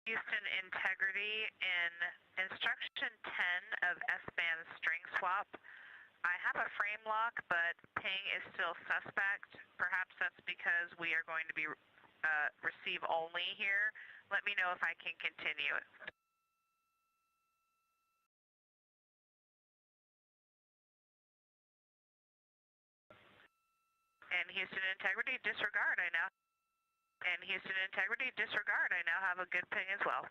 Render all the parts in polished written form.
Houston integrity in instruction 10 of S-band string swap. I have a frame lock, but ping is still suspect. Perhaps that's because we are going to be receive only here. Let me know if I can continue. And Houston integrity disregard, I now. And Houston integrity disregard, I now have a good ping as well.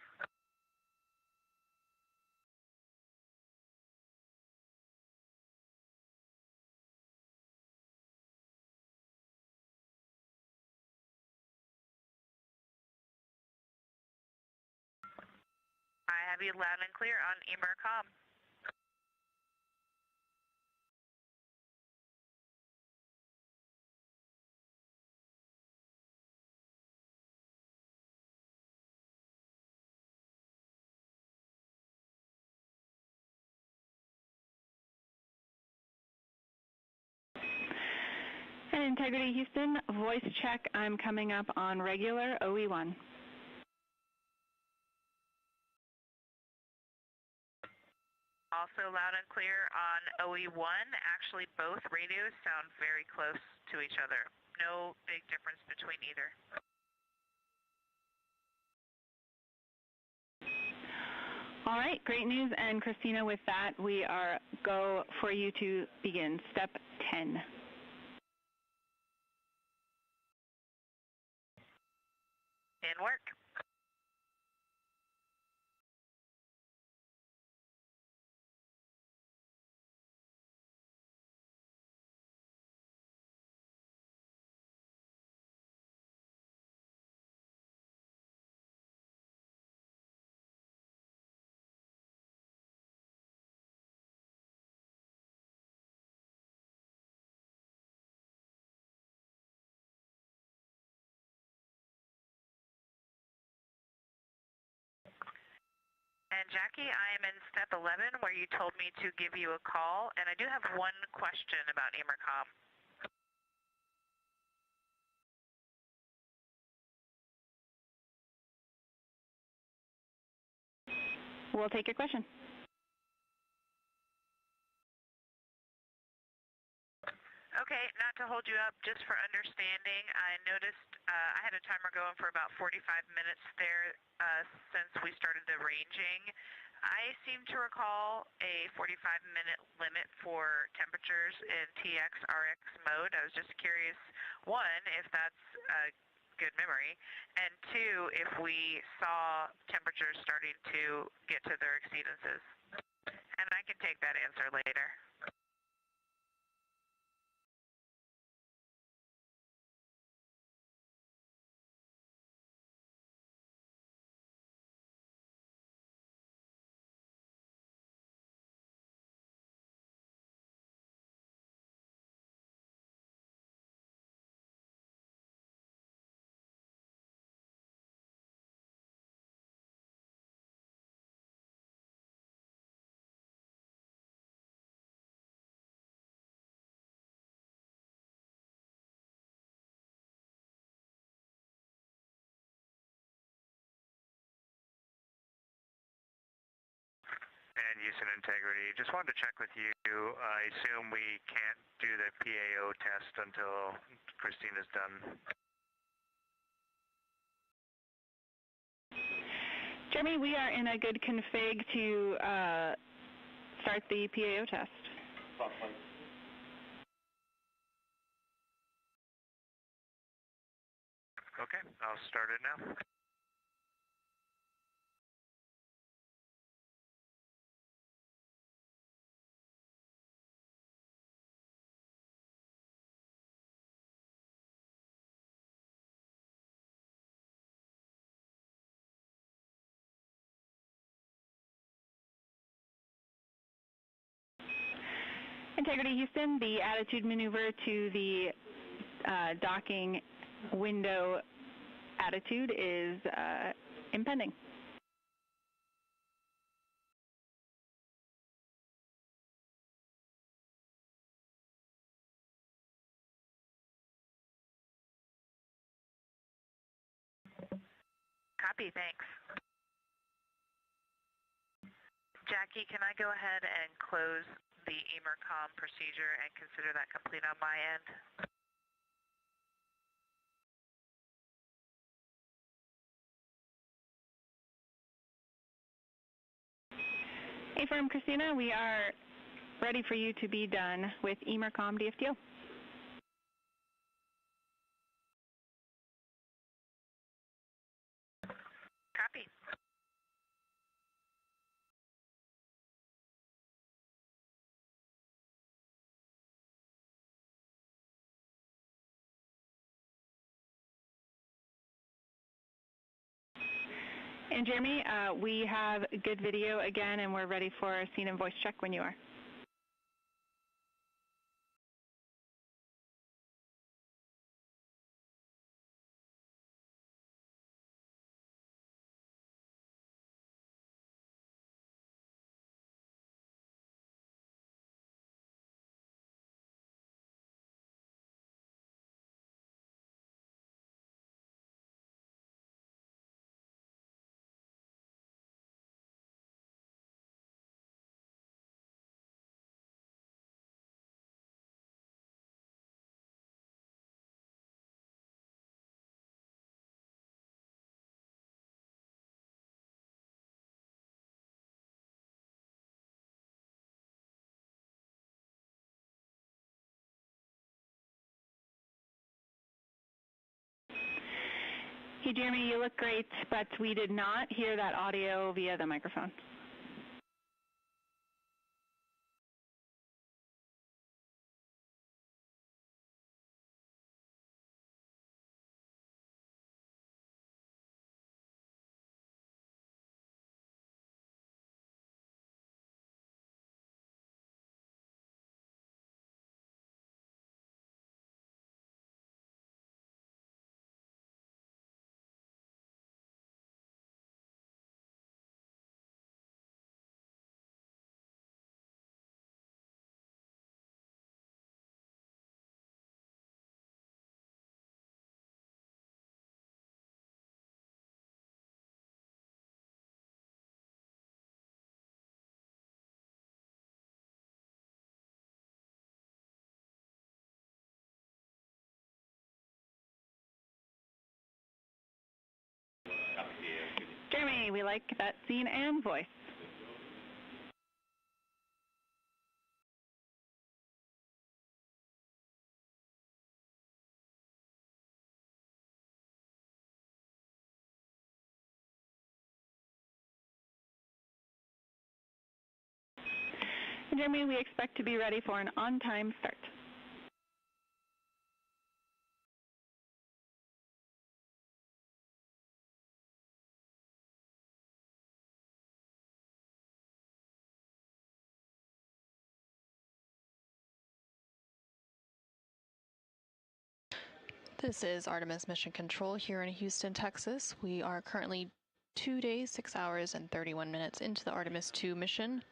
I have you loud and clear on EMERCOM. And integrity Houston, voice check, I'm coming up on regular OE1. Also loud and clear on OE1. Actually, both radios sound very close to each other. No big difference between either. All right, great news. And Christina, with that, we are go for you to begin step 10. In work. And Jackie, I am in step 11 where you told me to give you a call, and I do have one question about EMERCOM. We'll take your question. Okay, not to hold you up, just for understanding, I noticed I had a timer going for about 45 minutes there since we started the ranging. I seem to recall a 45-minute limit for temperatures in TX, RX mode. I was just curious, one, if that's a good memory, and two, if we saw temperatures starting to get to their exceedances. And I can take that answer later. And Houston integrity, just wanted to check with you. I assume we can't do the PAO test until Christina's done. Jeremy, we are in a good config to start the PAO test. Okay, I'll start it now. Integrity Houston, the attitude maneuver to the docking window attitude is impending. Copy, thanks. Jackie, can I go ahead and close the EMERCOM procedure and consider that complete on my end? Affirm, Christina, we are ready for you to be done with EMERCOM DFTO. Copy. And Jeremy, we have good video again, and we're ready for a scene and voice check when you are. Hey, Jeremy, you look great, but we did not hear that audio via the microphone. Jeremy, we like that scene and voice. Jeremy, we expect to be ready for an on-time start. This is Artemis Mission Control here in Houston, Texas. We are currently 2 days, 6 hours, and 31 minutes into the Artemis II mission.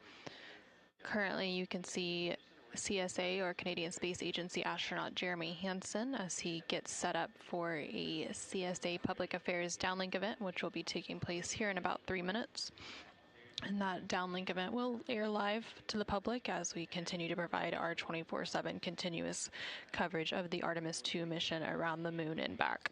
Currently, you can see CSA, or Canadian Space Agency astronaut Jeremy Hansen, as he gets set up for a CSA Public Affairs downlink event, which will be taking place here in about 3 minutes. And that downlink event will air live to the public as we continue to provide our 24/7 continuous coverage of the Artemis II mission around the moon and back.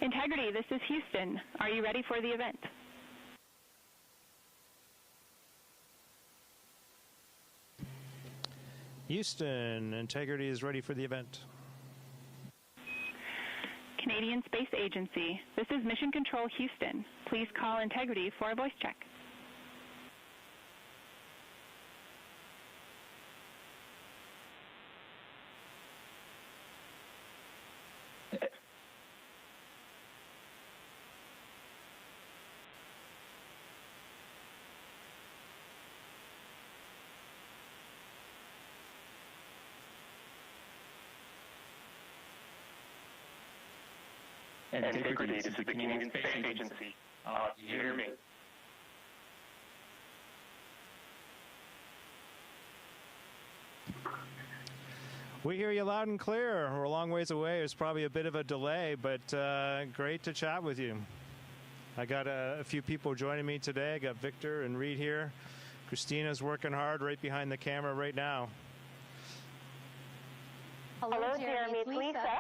Integrity, this is Houston. Are you ready for the event? Houston, Integrity is ready for the event. Canadian Space Agency, this is Mission Control Houston. Please call Integrity for a voice check. Integrity, this is the Canadian Space Agency. Do you hear me? We hear you loud and clear. We're a long ways away. There's probably a bit of a delay, but great to chat with you. I got a few people joining me today. I got Victor and Reed here. Christina's working hard right behind the camera right now. Hello, Jeremy. It's Lisa.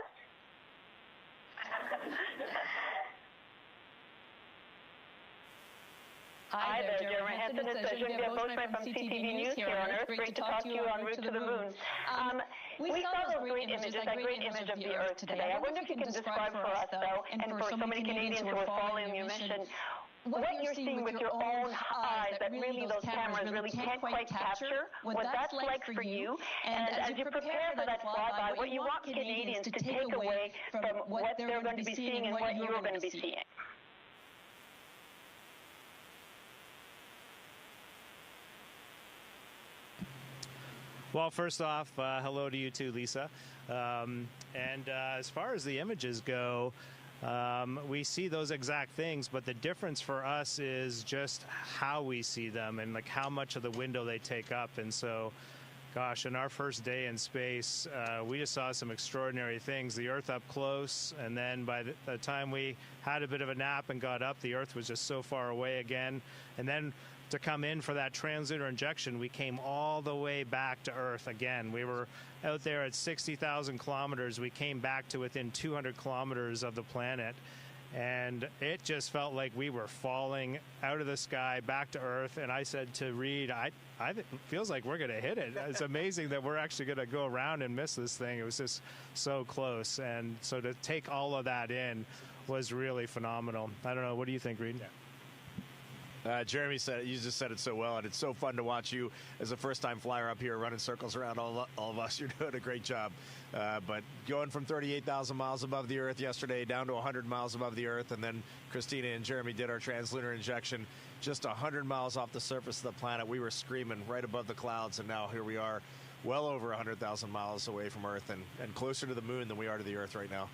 Hi there, Jeremy Hansen. It's Genevieve Beauchemin from CTV News here on Earth. Great to talk to you en route to the moon. We saw those great images, that great image of the Earth today. I wonder if you can describe for us, though, and for so many Canadians who are following your mission, what you're seeing with your own eyes that really those cameras really can't quite capture, what that's like for you, and as you prepare for that flyby, what you want Canadians to take away from what they're going to be seeing and what you're going to be seeing. Well, first off, hello to you too, Lisa. As far as the images go, we see those exact things, but the difference for us is just how we see them and like how much of the window they take up. And so, gosh, in our first day in space, we just saw some extraordinary things. The Earth up close, and then by the time we had a bit of a nap and got up, the Earth was just so far away again. And then to come in for that translunar injection, we came all the way back to Earth again. We were out there at 60,000 kilometers. We came back to within 200 kilometers of the planet. And it just felt like we were falling out of the sky back to Earth. And I said to Reed, it feels like we're going to hit it. It's amazing that we're actually going to go around and miss this thing. It was just so close. And so to take all of that in was really phenomenal. I don't know. What do you think, Reed? Yeah. Jeremy said it. You just said it so well, and it's so fun to watch you as a first-time flyer up here running circles around all of us. You're doing a great job. But going from 38,000 miles above the Earth yesterday down to 100 miles above the Earth, and then Christina and Jeremy did our translunar injection just 100 miles off the surface of the planet. We were screaming right above the clouds, and now here we are well over 100,000 miles away from Earth and closer to the moon than we are to the Earth right now.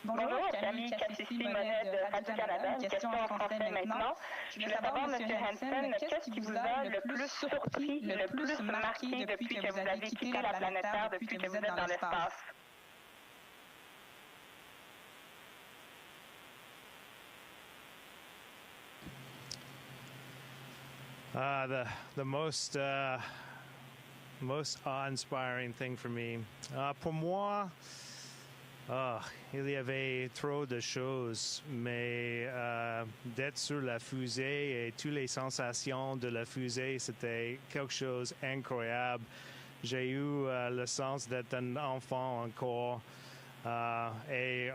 Bonjour, Camille Cassissi-Monet de Radio-Canada. Une question en français maintenant. Je veux savoir, M. Hansen, qu'est-ce qui vous a le plus surpris, le plus marqué depuis que vous avez quitté la planète Terre, depuis que vous êtes dans l'espace? The most awe-inspiring thing for me, pour moi, il y avait trop de choses, mais d'être sur la fusée et toutes les sensations de la fusée, c'était quelque chose d'incroyable. J'ai eu le sens d'être un enfant encore, et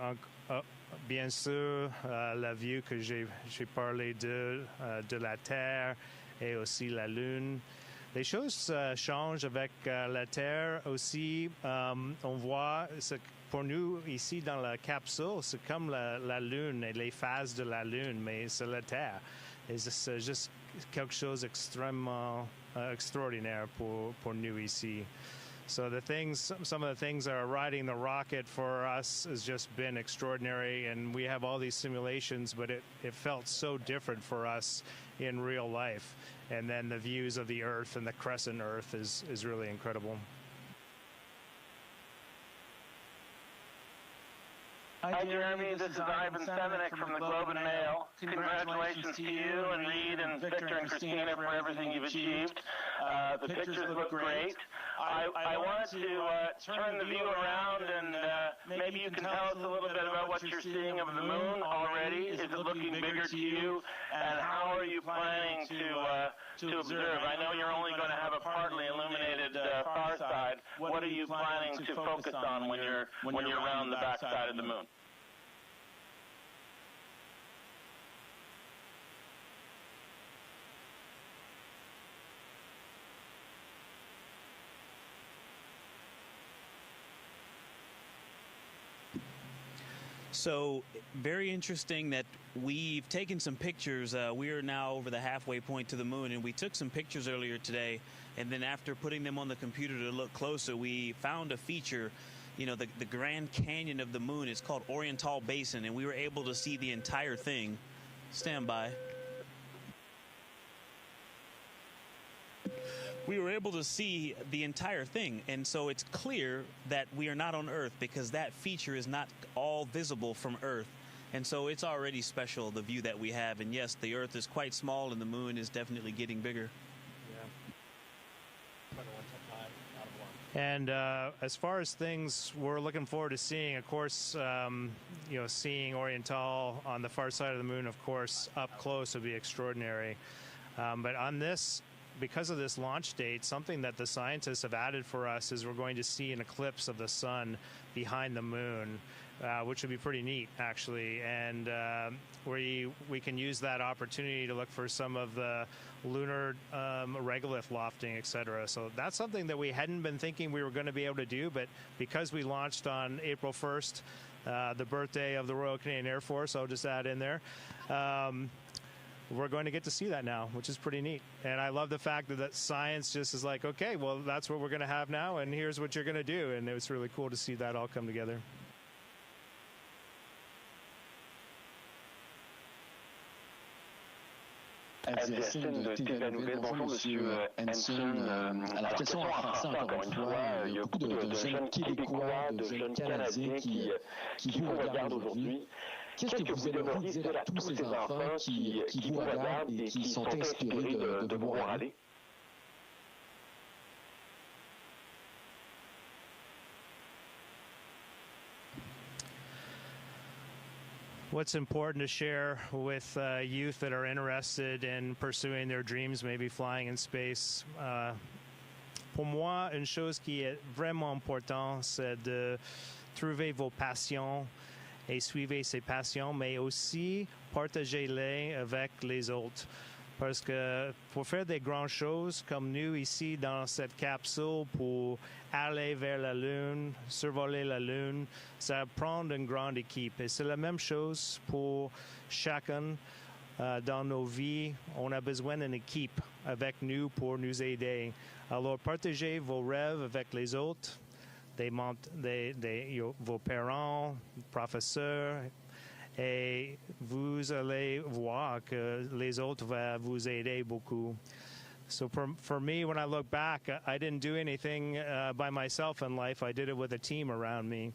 bien sûr, la vue que j'ai parlé de la Terre et aussi la Lune. Les choses changent avec la Terre aussi. On voit pour nous, ici dans la capsule, c'est comme la Lune et les phases de la Lune, mais c'est la Terre. Et c'est juste quelque chose d'extrêmement extraordinaire pour nous ici. So some of the things that are riding the rocket for us has just been extraordinary, and we have all these simulations, but it felt so different for us in real life. And then the views of the Earth and the crescent Earth is really incredible. Hi, Jeremy. This is Ivan Semenik from the Globe and Mail. Congratulations to you and Reed and Victor and Christina for everything you've achieved. The pictures look great. I wanted to turn the view around and maybe you can tell us a little bit about what you're seeing of the moon already. Is it looking bigger to you? And how are you planning to observe? I know you're only going to have a partly illuminated far side. What are you planning to focus on when you're around the backside of the moon? So very interesting that we've taken some pictures. We are now over the halfway point to the moon, and we took some pictures earlier today. And then after putting them on the computer to look closer, we found a feature. You know, the Grand Canyon of the moon is called Oriental Basin, and we were able to see the entire thing. Stand by. We were able to see the entire thing, and so it's clear that we are not on Earth because that feature is not all visible from Earth. And so it's already special, the view that we have. And yes, the Earth is quite small and the moon is definitely getting bigger. And as far as things we're looking forward to seeing, of course, you know, seeing Oriental on the far side of the moon, of course, up close would be extraordinary. But on this, because of this launch date, something that the scientists have added for us is we're going to see an eclipse of the sun behind the moon, which would be pretty neat, actually. And we can use that opportunity to look for some of the lunar regolith lofting, etc. So that's something that we hadn't been thinking we were going to be able to do, but because we launched on April 1st, the birthday of the Royal Canadian Air Force, I'll just add in there, we're going to get to see that now, which is pretty neat. And I love the fact that science just is like, okay, well, that's what we're going to have now, and here's what you're going to do. And it was really cool to see that all come together. SDSN de TVA Nouvelle. Bonjour, Monsieur Henson. Alors, question en français, encore une fois. Il y a beaucoup de jeunes Québécois, de jeunes Canadiens qui vous regardent aujourd'hui. Qu'est-ce que vous aimeriez dire à tous ces enfants qui vous regardent et qui sont inspirés de vous voir aller? What's important to share with youth that are interested in pursuing their dreams, maybe flying in space? Pour moi, une chose qui est vraiment importante, c'est de trouver vos passions et suivre ces passions, mais aussi partagez-les avec les autres. Parce que pour faire des grandes choses comme nous ici dans cette capsule, pour aller vers la Lune, survoler la Lune, ça prend une grande équipe. Et c'est la même chose pour chacun dans nos vies. On a besoin d'une équipe avec nous pour nous aider. Alors partagez vos rêves avec les autres, vos parents, professeurs, et vous allez voir que les autres vont vous aider beaucoup. So for me, when I look back, I didn't do anything by myself in life. I did it with a team around me.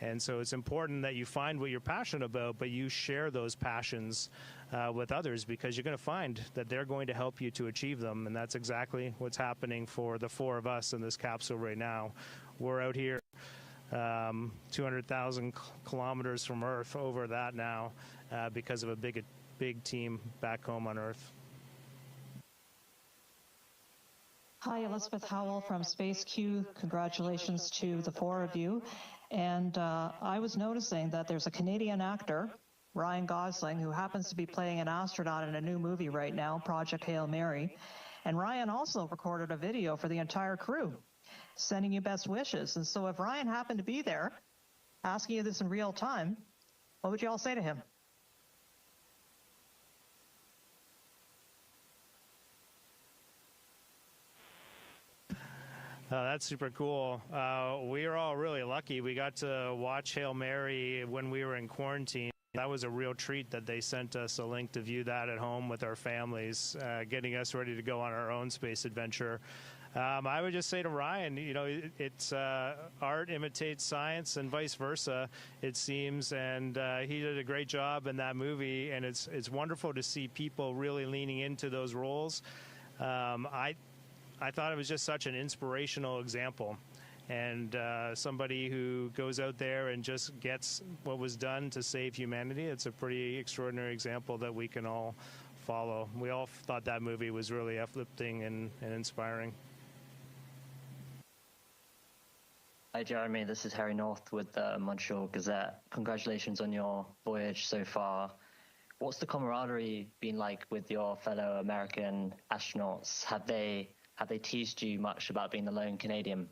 And so it's important that you find what you're passionate about, but you share those passions with others, because you're going to find that they're going to help you to achieve them. And that's exactly what's happening for the four of us in this capsule right now. We're out here 200,000 kilometers from Earth, over that now, because of a big team back home on Earth. Hi, Elizabeth Howell from Space Q. Congratulations to the four of you. And I was noticing that there's a Canadian actor, Ryan Gosling, who happens to be playing an astronaut in a new movie right now, Project Hail Mary. And Ryan also recorded a video for the entire crew, sending you best wishes. And so if Ryan happened to be there, asking you this in real time, what would you all say to him? That's super cool. We are all really lucky. We got to watch Hail Mary when we were in quarantine. That was a real treat that they sent us a link to view that at home with our families, getting us ready to go on our own space adventure. I would just say to Ryan, it's art imitates science and vice versa, it seems, and he did a great job in that movie, and it's wonderful to see people really leaning into those roles. I thought it was just such an inspirational example, and somebody who goes out there and just gets what was done to save humanity. It's a pretty extraordinary example that we can all follow. We all thought that movie was really uplifting and inspiring. Hi, Jeremy. This is Harry North with the Montreal Gazette. Congratulations on your voyage so far. What's the camaraderie been like with your fellow American astronauts? Have they teased you much about being the lone Canadian?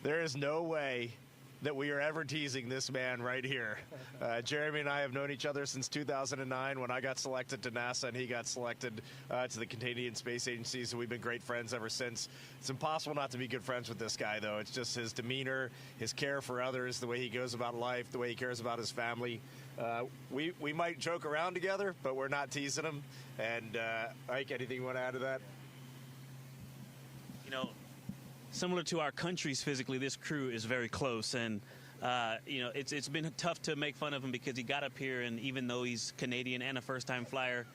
There is no way that we are ever teasing this man right here. Jeremy and I have known each other since 2009 when I got selected to NASA and he got selected to the Canadian Space Agency, so we've been great friends ever since. It's impossible not to be good friends with this guy, though. It's just his demeanor, his care for others, the way he goes about life, the way he cares about his family. We might joke around together, but we're not teasing him. And Ike, anything you want to add to that? Similar to our countries physically, this crew is very close, and it's been tough to make fun of him because he got up here, and even though he's Canadian and a first-time flyer,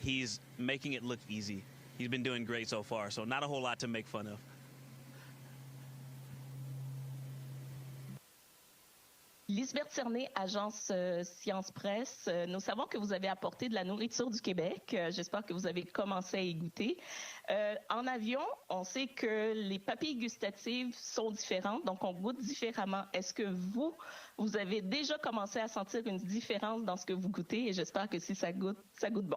he's making it look easy. He's been doing great so far, so not a whole lot to make fun of. Lisbeth Cerné, agence Science Presse. Nous savons que vous avez apporté de la nourriture du Québec. J'espère que vous avez commencé à y goûter. En avion, on sait que les papilles gustatives sont différentes, donc on goûte différemment. Est-ce que vous avez déjà commencé à sentir une différence dans ce que vous goûtez? Et j'espère que si ça goûte bon.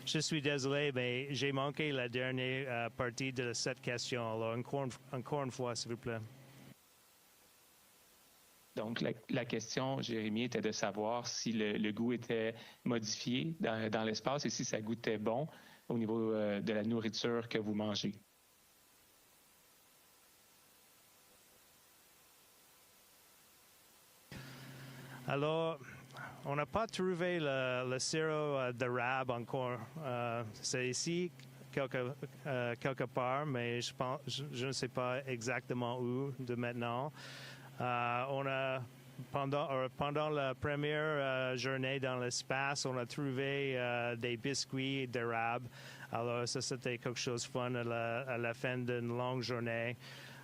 Je suis désolé, mais j'ai manqué la dernière partie de cette question. Alors, encore une fois, s'il vous plaît. Donc, la question, Jérémy, était de savoir si le goût était modifié dans l'espace et si ça goûtait bon au niveau de la nourriture que vous mangez. Alors, on n'a pas trouvé le sirop d'érable encore. C'est ici, quelque part, mais je ne sais pas exactement où de maintenant. On a, pendant la première journée dans l'espace, on a trouvé des biscuits d'érable. Alors, ça, c'était quelque chose de fun à la fin d'une longue journée.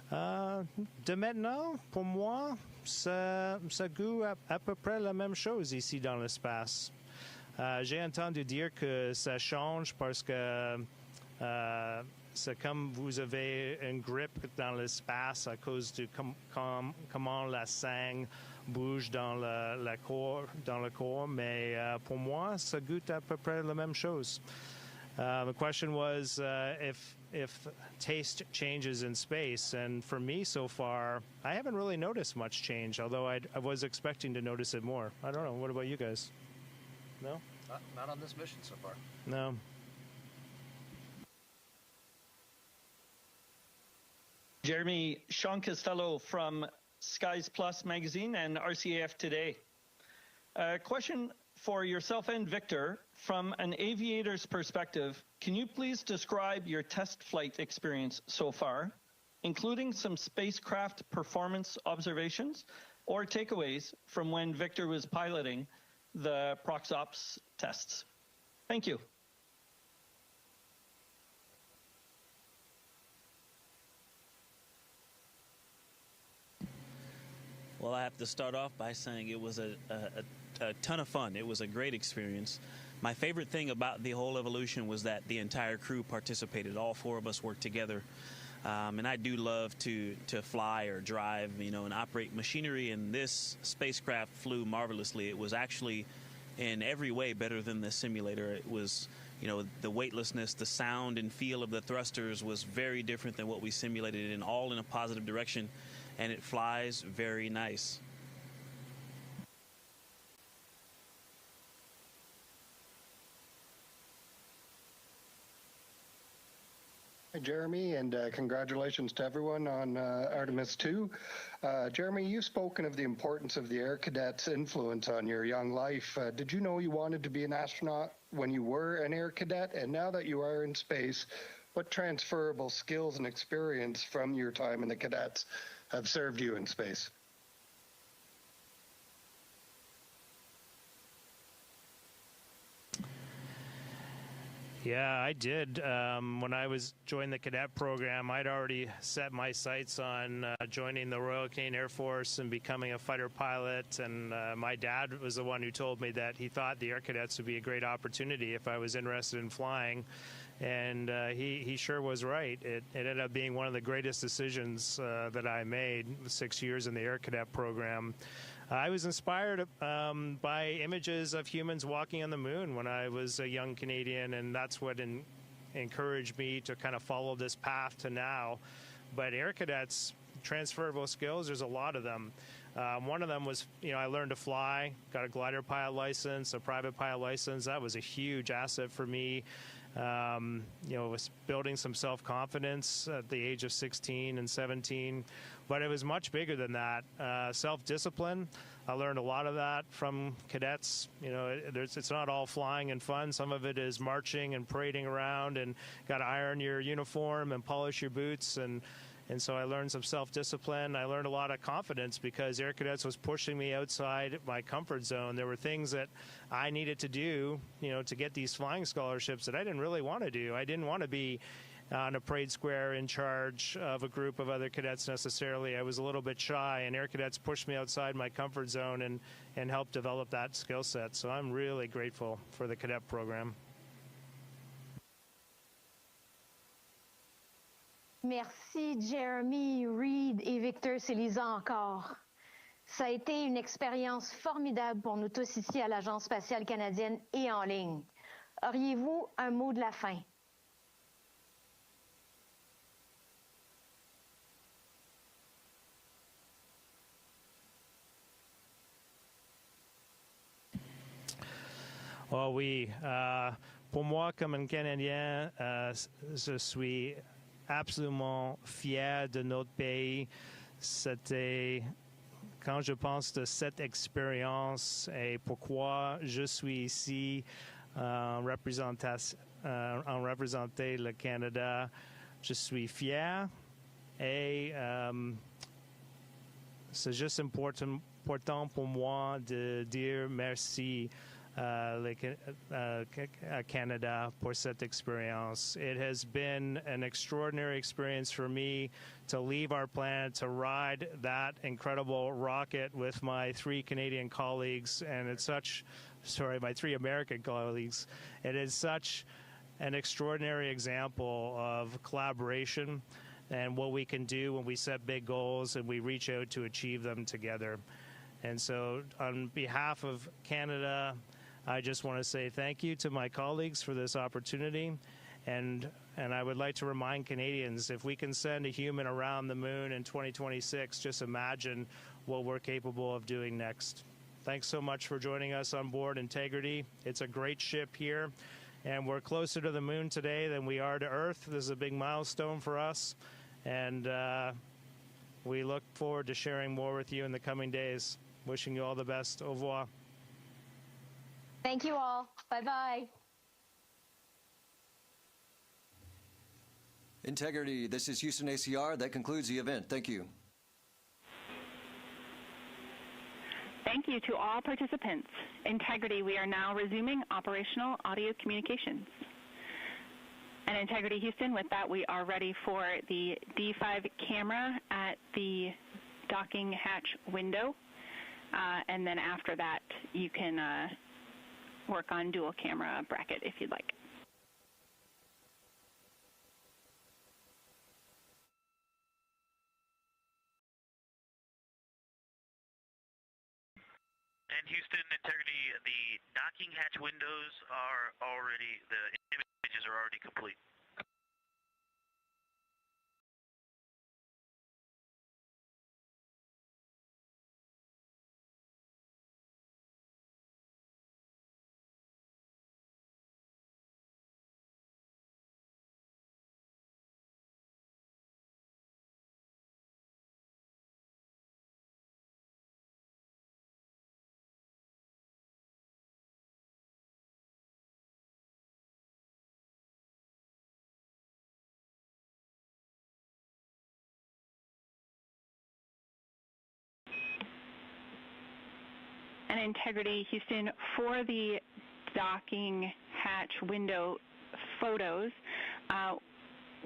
De maintenant, pour moi, ça goûte à peu près la même chose ici dans l'espace. J'ai entendu dire que ça change parce que c'est comme vous avez une grippe dans l'espace à cause de comment la sang bouge dans le corps. Mais pour moi, ça goûte à peu près la même chose. The question was if taste changes in space, and for me so far, I haven't really noticed much change, although I was expecting to notice it more. I don't know. What about you guys? No? Not on this mission so far. No. Jeremy, Sean Costello from Skies Plus magazine and RCAF Today. Question for yourself and Victor, from an aviator's perspective, can you please describe your test flight experience so far, including some spacecraft performance observations or takeaways from when Victor was piloting the ProxOps tests? Thank you. Well, I have to start off by saying it was a ton of fun. It was a great experience. My favorite thing about the whole evolution was that the entire crew participated. All four of us worked together. And I do love to fly or drive, and operate machinery, and this spacecraft flew marvelously. It was actually in every way better than the simulator. It was, the weightlessness, the sound and feel of the thrusters was very different than what we simulated, and all in a positive direction, and it flies very nice. Hi, Jeremy, and congratulations to everyone on Artemis 2. Jeremy, you've spoken of the importance of the Air Cadet's influence on your young life. Did you know you wanted to be an astronaut when you were an Air Cadet? And now that you are in space, what transferable skills and experience from your time in the cadets have served you in space? Yeah, I did. When I was joining the cadet program, I'd already set my sights on joining the Royal Canadian Air Force and becoming a fighter pilot. And my dad was the one who told me that he thought the Air Cadets would be a great opportunity if I was interested in flying. And he sure was right. It ended up being one of the greatest decisions that I made, 6 years in the Air Cadet program. I was inspired by images of humans walking on the moon when I was a young Canadian, and that's what encouraged me to kind of follow this path to now. But Air Cadets, transferable skills, there's a lot of them. One of them was, I learned to fly, got a glider pilot license, a private pilot license. That was a huge asset for me. Was building some self-confidence at the age of 16 and 17. But it was much bigger than that. Self-discipline, I learned a lot of that from cadets. It's not all flying and fun. Some of it is marching and parading around and got to iron your uniform and polish your boots. And so I learned some self-discipline. I learned a lot of confidence because Air Cadets was pushing me outside my comfort zone. There were things that I needed to do, to get these flying scholarships that I didn't really want to do. I didn't want to be on a parade square in charge of a group of other cadets necessarily. I was a little bit shy, and Air Cadets pushed me outside my comfort zone and helped develop that skill set. So I'm really grateful for the cadet program. Merci, Jeremy, Reed et Victor, c'est Lisa encore. Ça a été une expérience formidable pour nous tous ici à l'Agence spatiale canadienne et en ligne. Auriez-vous un mot de la fin? Oh oui, pour moi, comme un Canadien, je suis absolument fier de notre pays. C'était, quand je pense de cette expérience et pourquoi je suis ici en représenter le Canada, je suis fier et c'est juste important pour moi de dire merci Canada for cette experience. It has been an extraordinary experience for me to leave our planet, to ride that incredible rocket with my 3 Canadian colleagues, and my 3 American colleagues. It is such an extraordinary example of collaboration and what we can do when we set big goals and we reach out to achieve them together. And so on behalf of Canada, I just want to say thank you to my colleagues for this opportunity, and I would like to remind Canadians, if we can send a human around the moon in 2026, just imagine what we're capable of doing next. Thanks so much for joining us on board Integrity. It's a great ship here, and we're closer to the moon today than we are to Earth. This is a big milestone for us, and we look forward to sharing more with you in the coming days. Wishing you all the best. Au revoir. Thank you all. Bye-bye. Integrity, this is Houston ACR. That concludes the event. Thank you. Thank you to all participants. Integrity, we are now resuming operational audio communications. And Integrity Houston, with that, we are ready for the D5 camera at the docking hatch window. And then after that, you can work on dual camera bracket if you'd like. And Houston, Integrity, the docking hatch windows are already, the images are already complete. And Integrity Houston, for the docking hatch window photos,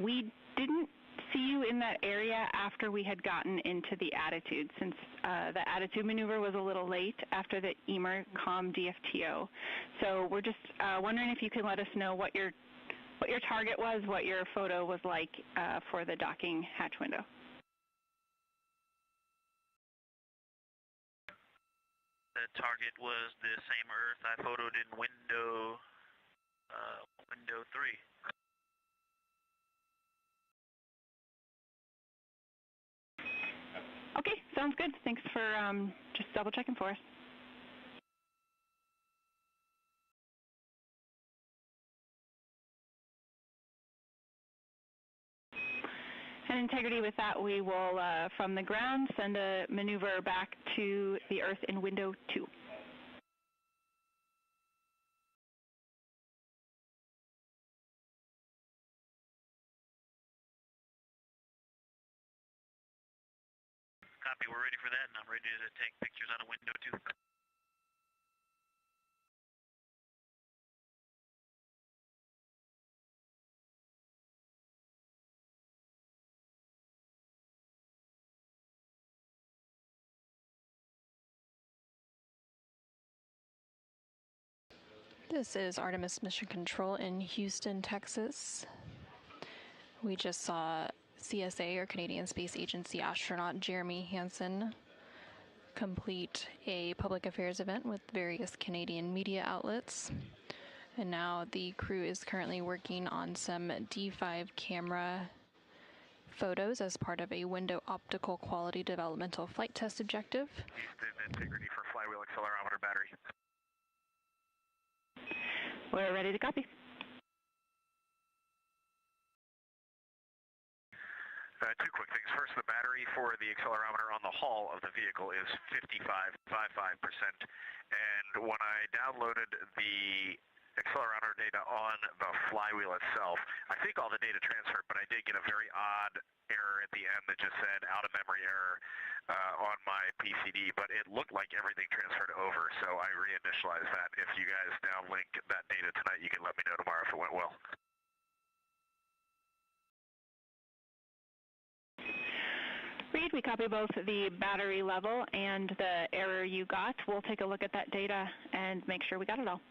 we didn't see you in that area after we had gotten into the attitude, since the attitude maneuver was a little late after the EMERCOM DFTO. So we're just wondering if you can let us know what your target was, what your photo was like for the docking hatch window. The target was the same Earth I photoed in window 3. Okay, sounds good. Thanks for just double checking for us. And Integrity, with that, we will, from the ground, send a maneuver back to the Earth in window 2. Copy, we're ready for that, and I'm ready to take pictures out of window 2. This is Artemis Mission Control in Houston, Texas. We just saw CSA, or Canadian Space Agency astronaut Jeremy Hansen, complete a public affairs event with various Canadian media outlets. And now the crew is currently working on some D5 camera photos as part of a window optical quality developmental flight test objective. Houston, integrity for flywheel accelerometer battery. We're ready to copy. Two quick things. First, the battery for the accelerometer on the hull of the vehicle is 55%. And when I downloaded the accelerometer data on the flywheel itself, I think all the data transferred, but I did get a very odd error at the end that just said out-of-memory error on my PCD, but it looked like everything transferred over, so I reinitialized that. If you guys now link that data tonight, you can let me know tomorrow if it went well. Reed, we copy both the battery level and the error you got. We'll take a look at that data and make sure we got it all.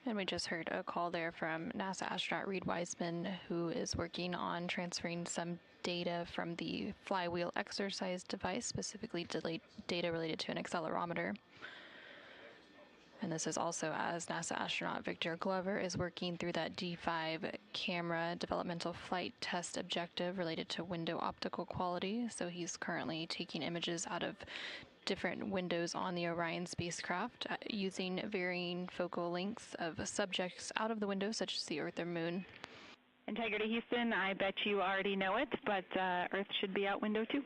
And we just heard a call there from NASA astronaut Reed Wiseman, who is working on transferring some data from the flywheel exercise device, specifically data related to an accelerometer. And this is also as NASA astronaut Victor Glover is working through that D5 camera developmental flight test objective related to window optical quality. So he's currently taking images out of different windows on the Orion spacecraft using varying focal lengths of subjects out of the window, such as the Earth or Moon. Integrity Houston, I bet you already know it, but Earth should be out window 2.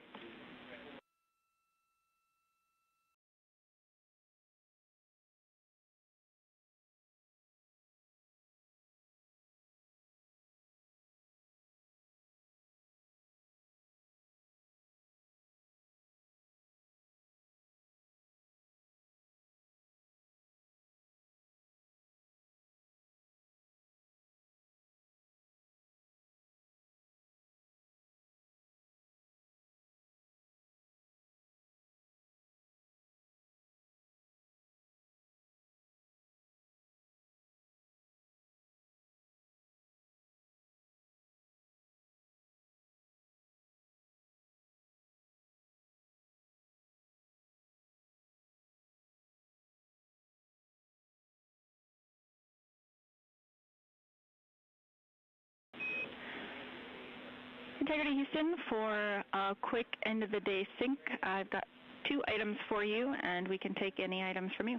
Integrity Houston, for a quick end of the day sync, I've got 2 items for you, and we can take any items from you.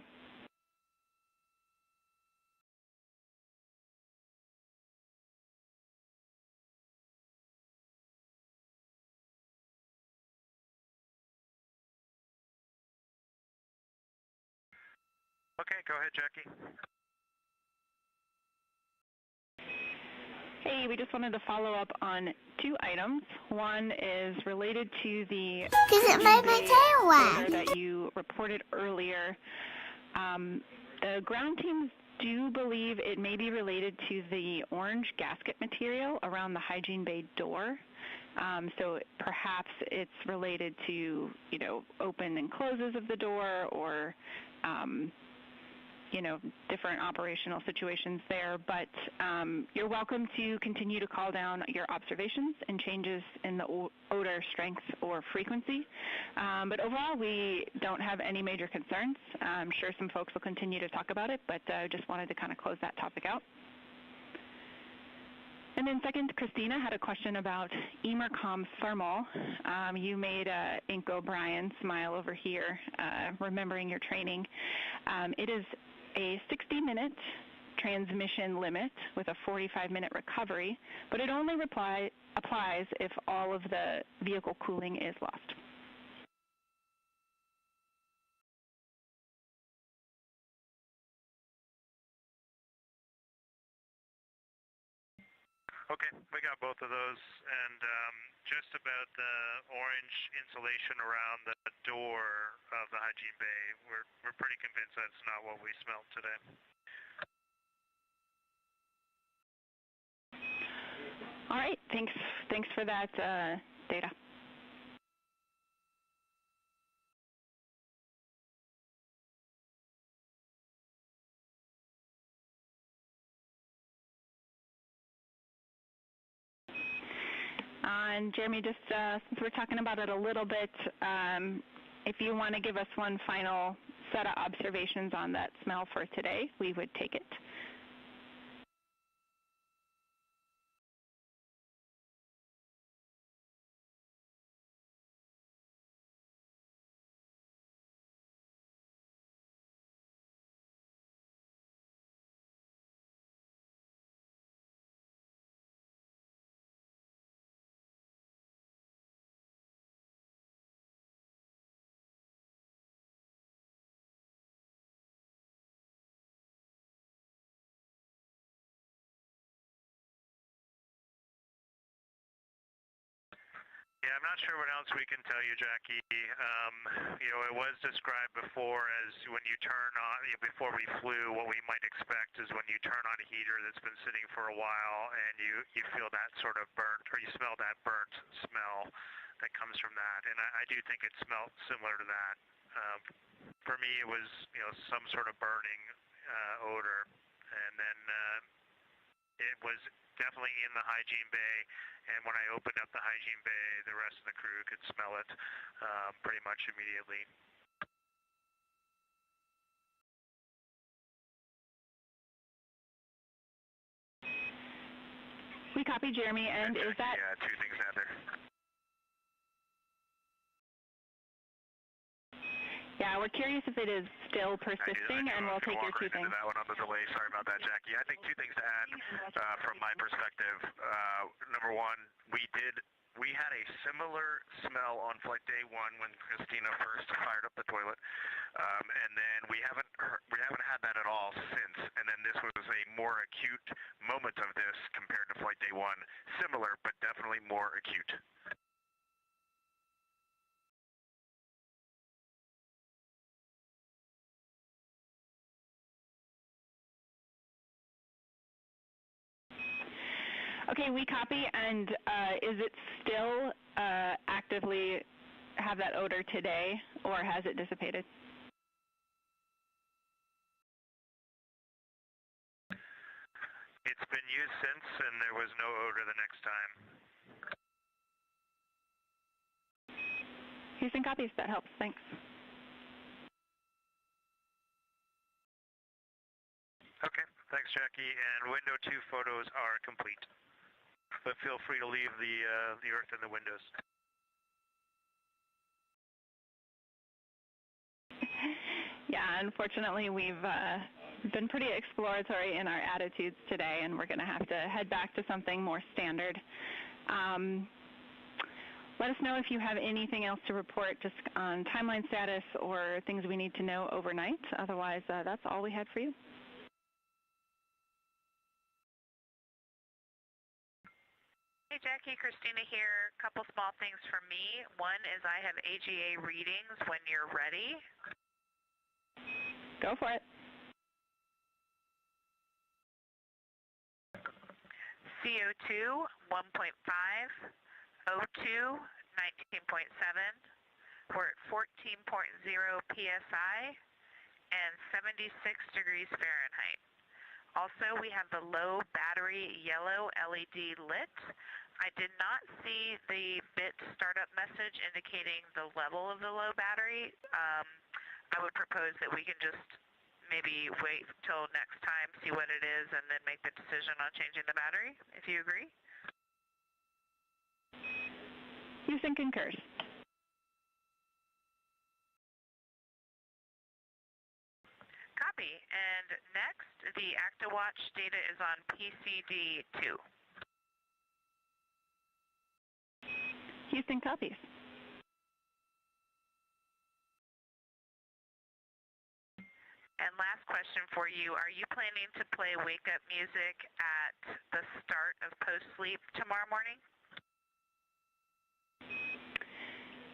Okay, go ahead, Jackie. Hey, we just wanted to follow up on 2 items. One is related to the order that you reported earlier. The ground teams do believe it may be related to the orange gasket material around the hygiene bay door. So perhaps it's related to, open and closes of the door or, different operational situations there. But you're welcome to continue to call down your observations and changes in the odor strength or frequency. But overall, we don't have any major concerns. I'm sure some folks will continue to talk about it, but I just wanted to kind of close that topic out. And then second, Christina had a question about Emercom thermal. You made Ink O'Brien smile over here, remembering your training. It is a 60-minute transmission limit with a 45-minute recovery, but it only applies if all of the vehicle cooling is lost. Okay, we got both of those, and just about the orange insulation around the door of the hygiene bay, we're pretty convinced that's not what we smelled today. All right, thanks for that data. And Jeremy, just since we're talking about it a little bit, if you want to give us one final set of observations on that smell for today, we would take it. Yeah, I'm not sure what else we can tell you, Jackie. It was described before as when you turn on, before we flew, what we might expect is when you turn on a heater that's been sitting for a while and you feel that sort of burnt, or you smell that burnt smell that comes from that. And I do think it smelled similar to that. For me, it was, some sort of burning odor. And then it was definitely in the hygiene bay, and when I opened up the hygiene bay, the rest of the crew could smell it pretty much immediately. We copy, Jeremy, and is that... Yeah, 2 things out there. Yeah, we're curious if it is still persisting, and we'll take your 2 things. That one on the delay. Sorry about that, Jackie. I think 2 things to add from my perspective. Number one, we had a similar smell on flight day 1 when Christina first fired up the toilet, and then we haven't had that at all since. And then this was a more acute moment of this compared to flight day 1. Similar, but definitely more acute. Okay, we copy, and is it still actively have that odor today, or has it dissipated? It's been used since, and there was no odor the next time. Houston copies, that helps, thanks. Okay, thanks, Jackie, and window 2 photos are complete. but feel free to leave the Earth and the windows. Yeah, unfortunately, we've been pretty exploratory in our attitudes today, and we're going to have to head back to something more standard. Let us know if you have anything else to report just on timeline status or things we need to know overnight. Otherwise, that's all we had for you. Hey, Jackie, Christina here. A couple small things for me. One is I have AGA readings when you're ready. Go for it. CO2, 1.5. O2, 19.7. We're at 14.0 psi and 76 degrees Fahrenheit. Also, we have the low battery yellow LED lit. I did not see the bit startup message indicating the level of the low battery. I would propose that we can just maybe wait till next time, see what it is, and then make the decision on changing the battery, if you agree. Houston concurs. Copy. And next, the ActiWatch data is on PCD2. Houston copies. And last question for you, are you planning to play wake-up music at the start of post-sleep tomorrow morning?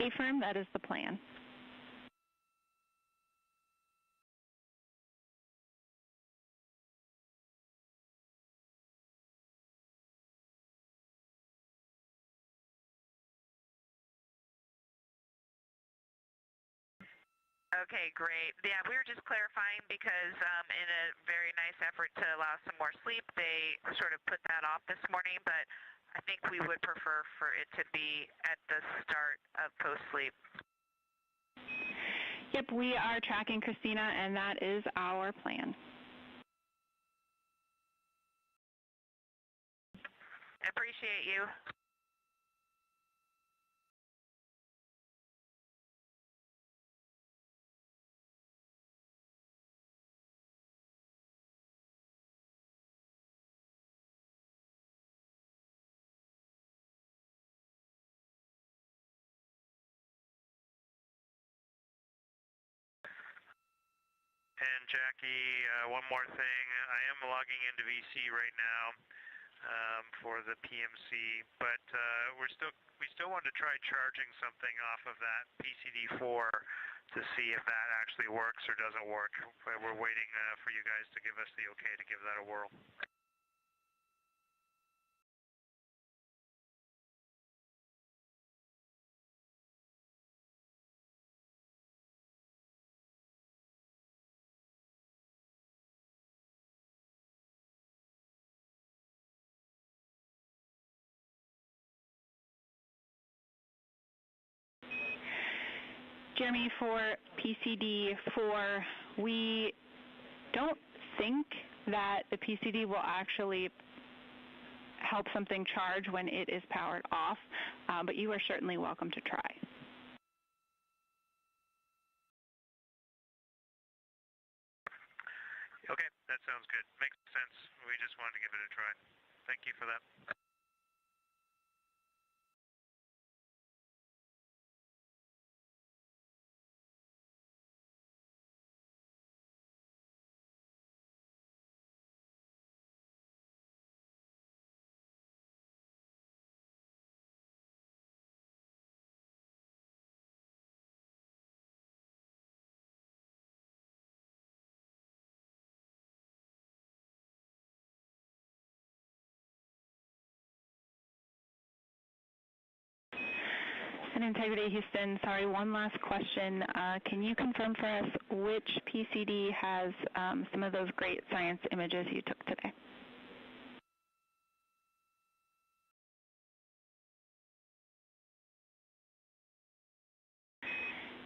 Affirm, that is the plan. Okay, great. Yeah, we were just clarifying because in a very nice effort to allow some more sleep, they sort of put that off this morning, but I think we would prefer for it to be at the start of post-sleep. Yep, we are tracking Christina, and that is our plan. Appreciate you. And Jackie, one more thing. I am logging into VC right now for the PMC, but we still want to try charging something off of that PCD4 to see if that actually works or doesn't work. We're waiting for you guys to give us the okay to give that a whirl. Jeremy, for PCD4, we don't think that the PCD will actually help something charge when it is powered off, but you are certainly welcome to try. Okay, that sounds good. Makes sense. We just wanted to give it a try. Thank you for that. And Integrity Houston, sorry, one last question. Can you confirm for us which PCD has some of those great science images you took today?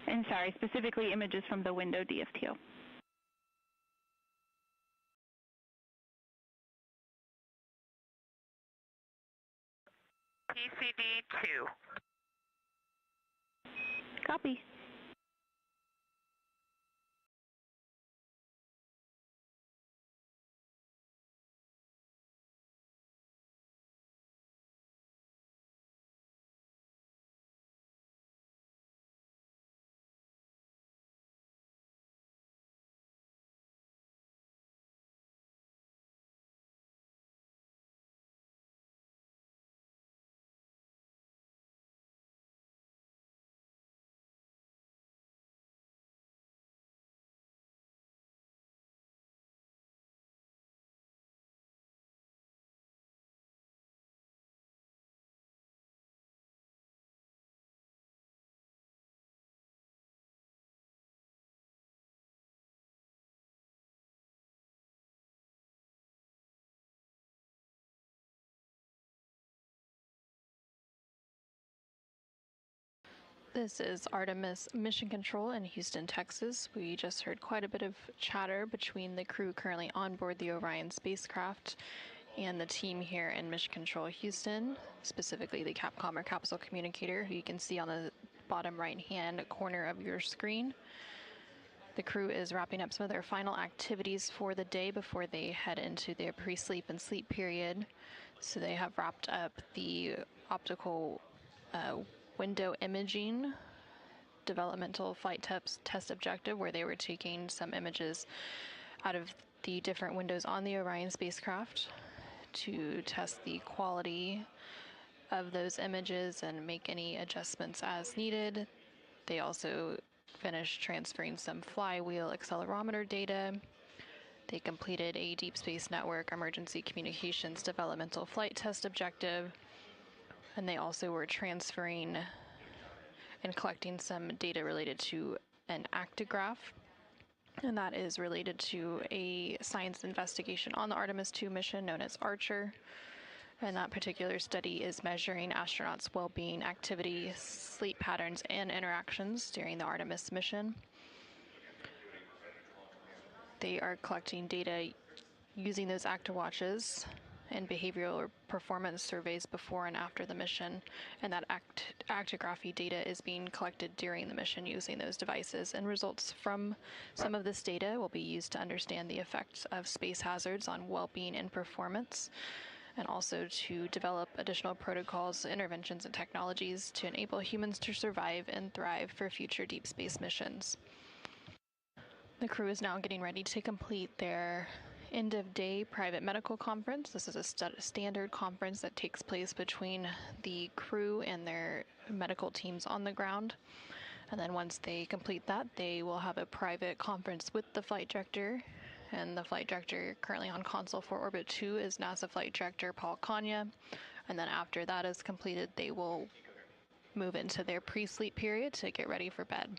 And sorry, specifically images from the window DFTO. PCD 2. Copy. This is Artemis Mission Control in Houston, Texas. We just heard quite a bit of chatter between the crew currently on board the Orion spacecraft and the team here in Mission Control Houston, specifically the Capcom or capsule communicator, who you can see on the bottom right-hand corner of your screen. The crew is wrapping up some of their final activities for the day before they head into their pre-sleep and sleep period. So they have wrapped up the optical window imaging developmental flight test objective, where they were taking some images out of the different windows on the Orion spacecraft to test the quality of those images and make any adjustments as needed. They also finished transferring some flywheel accelerometer data. They completed a Deep Space Network emergency communications developmental flight test objective. And they also were transferring and collecting some data related to an actigraph. And that is related to a science investigation on the Artemis 2 mission known as Archer. And that particular study is measuring astronauts' well-being, activity, sleep patterns, and interactions during the Artemis mission. They are collecting data using those ActiWatches and behavioral or performance surveys before and after the mission, and that actigraphy data is being collected during the mission using those devices, and results from some of this data will be used to understand the effects of space hazards on well-being and performance, and also to develop additional protocols, interventions, and technologies to enable humans to survive and thrive for future deep space missions. The crew is now getting ready to complete their end-of-day private medical conference. This is a standard conference that takes place between the crew and their medical teams on the ground. And then once they complete that, they will have a private conference with the flight director. And the flight director currently on console for Orbit 2 is NASA Flight Director Paul Kanya. And then after that is completed, they will move into their pre-sleep period to get ready for bed.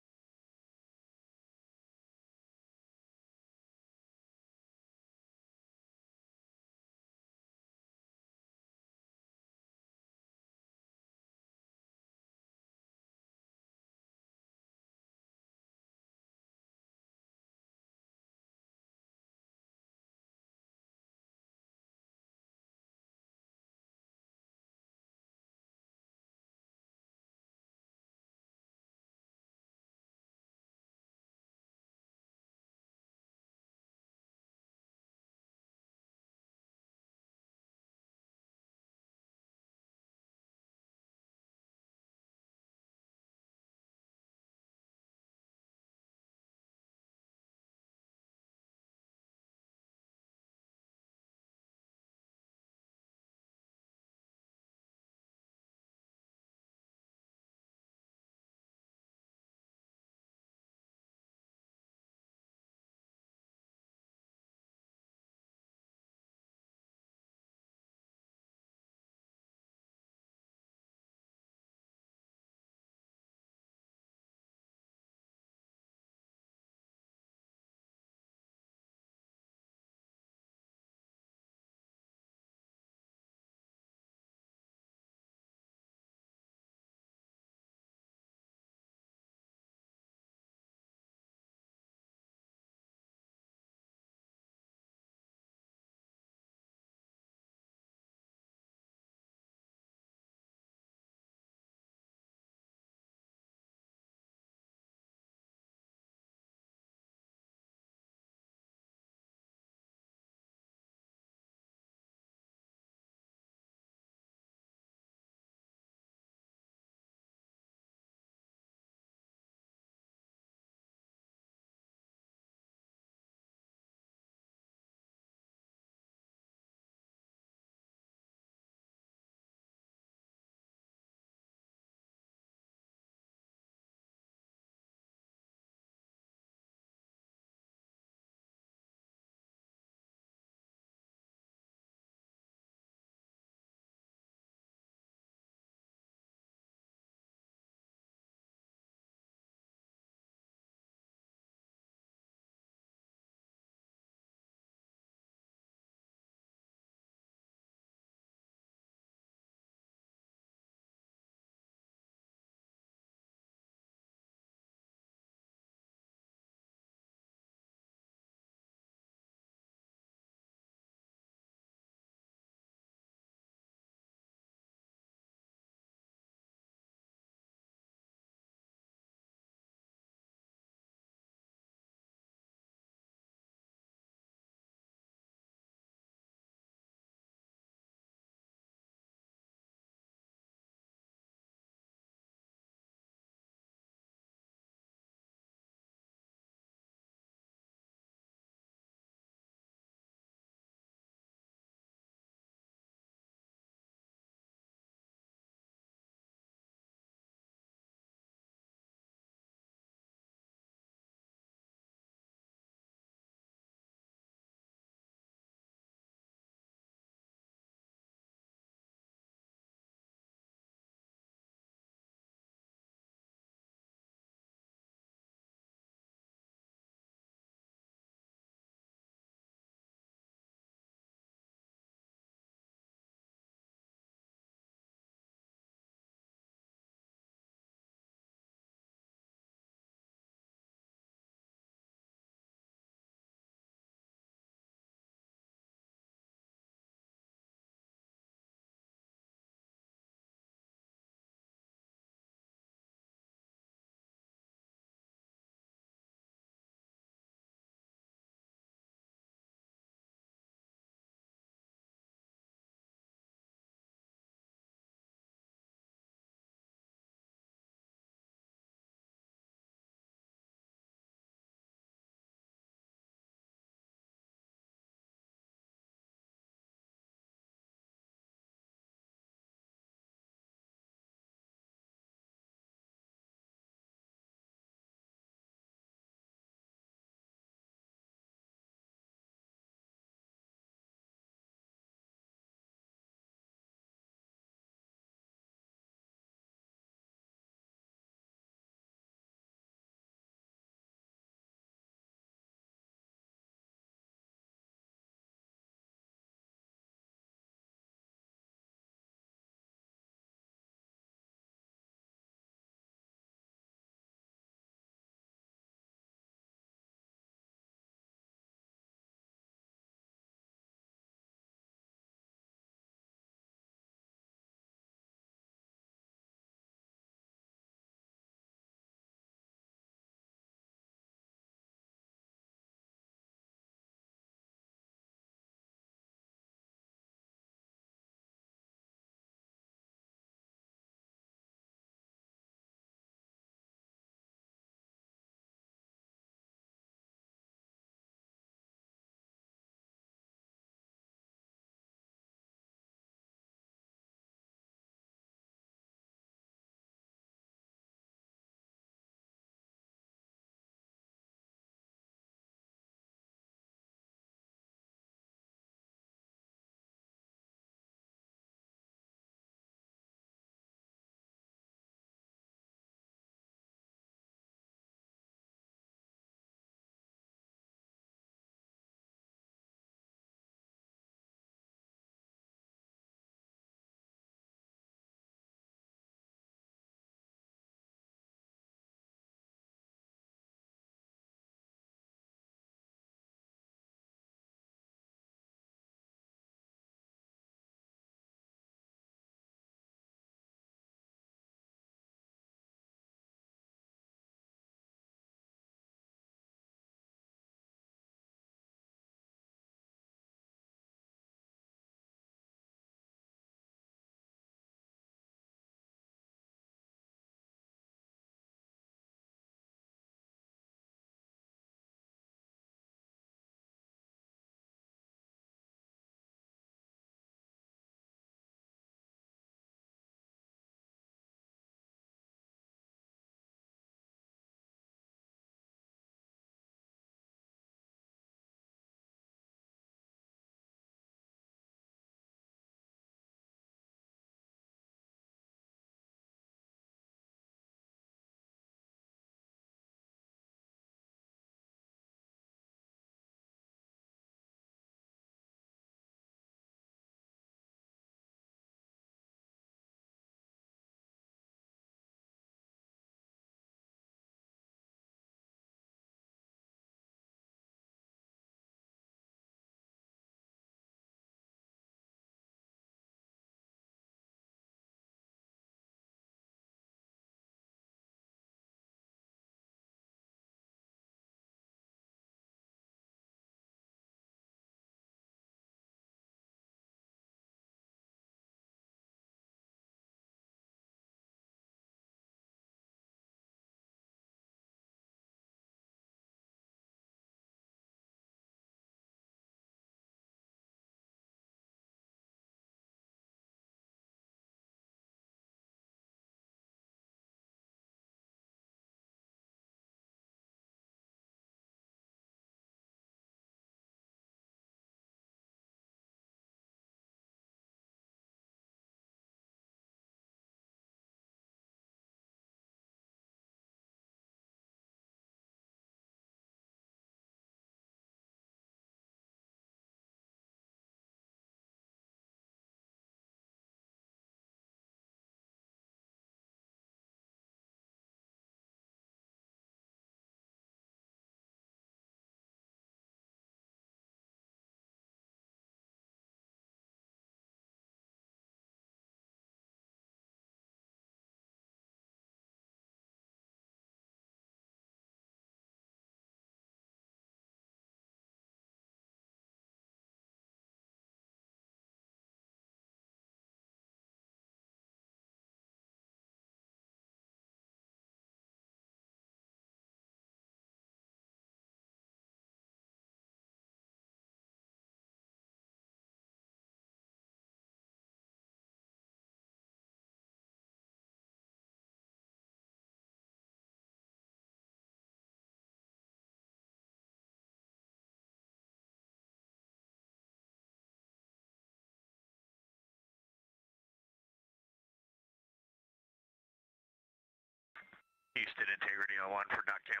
Houston Integrity on 1 for .cam.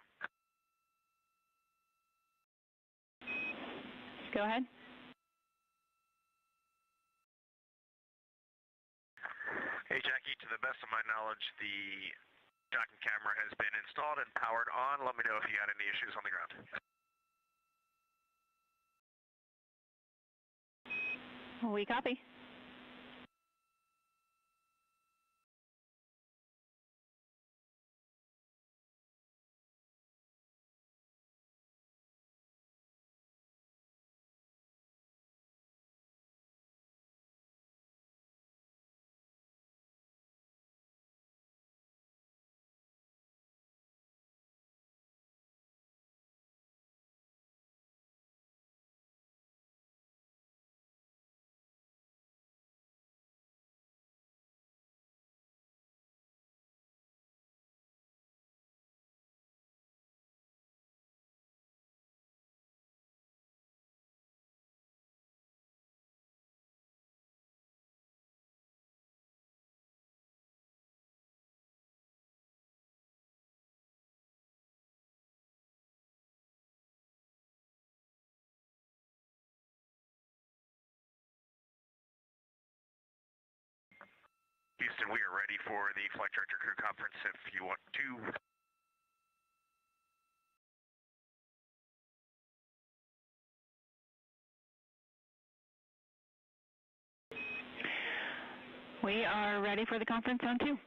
Go ahead. Hey, Jackie, to the best of my knowledge, the docking camera has been installed and powered on. Let me know if you got any issues on the ground. We copy. Houston, we are ready for the flight director crew conference if you want to. We are ready for the conference on 2.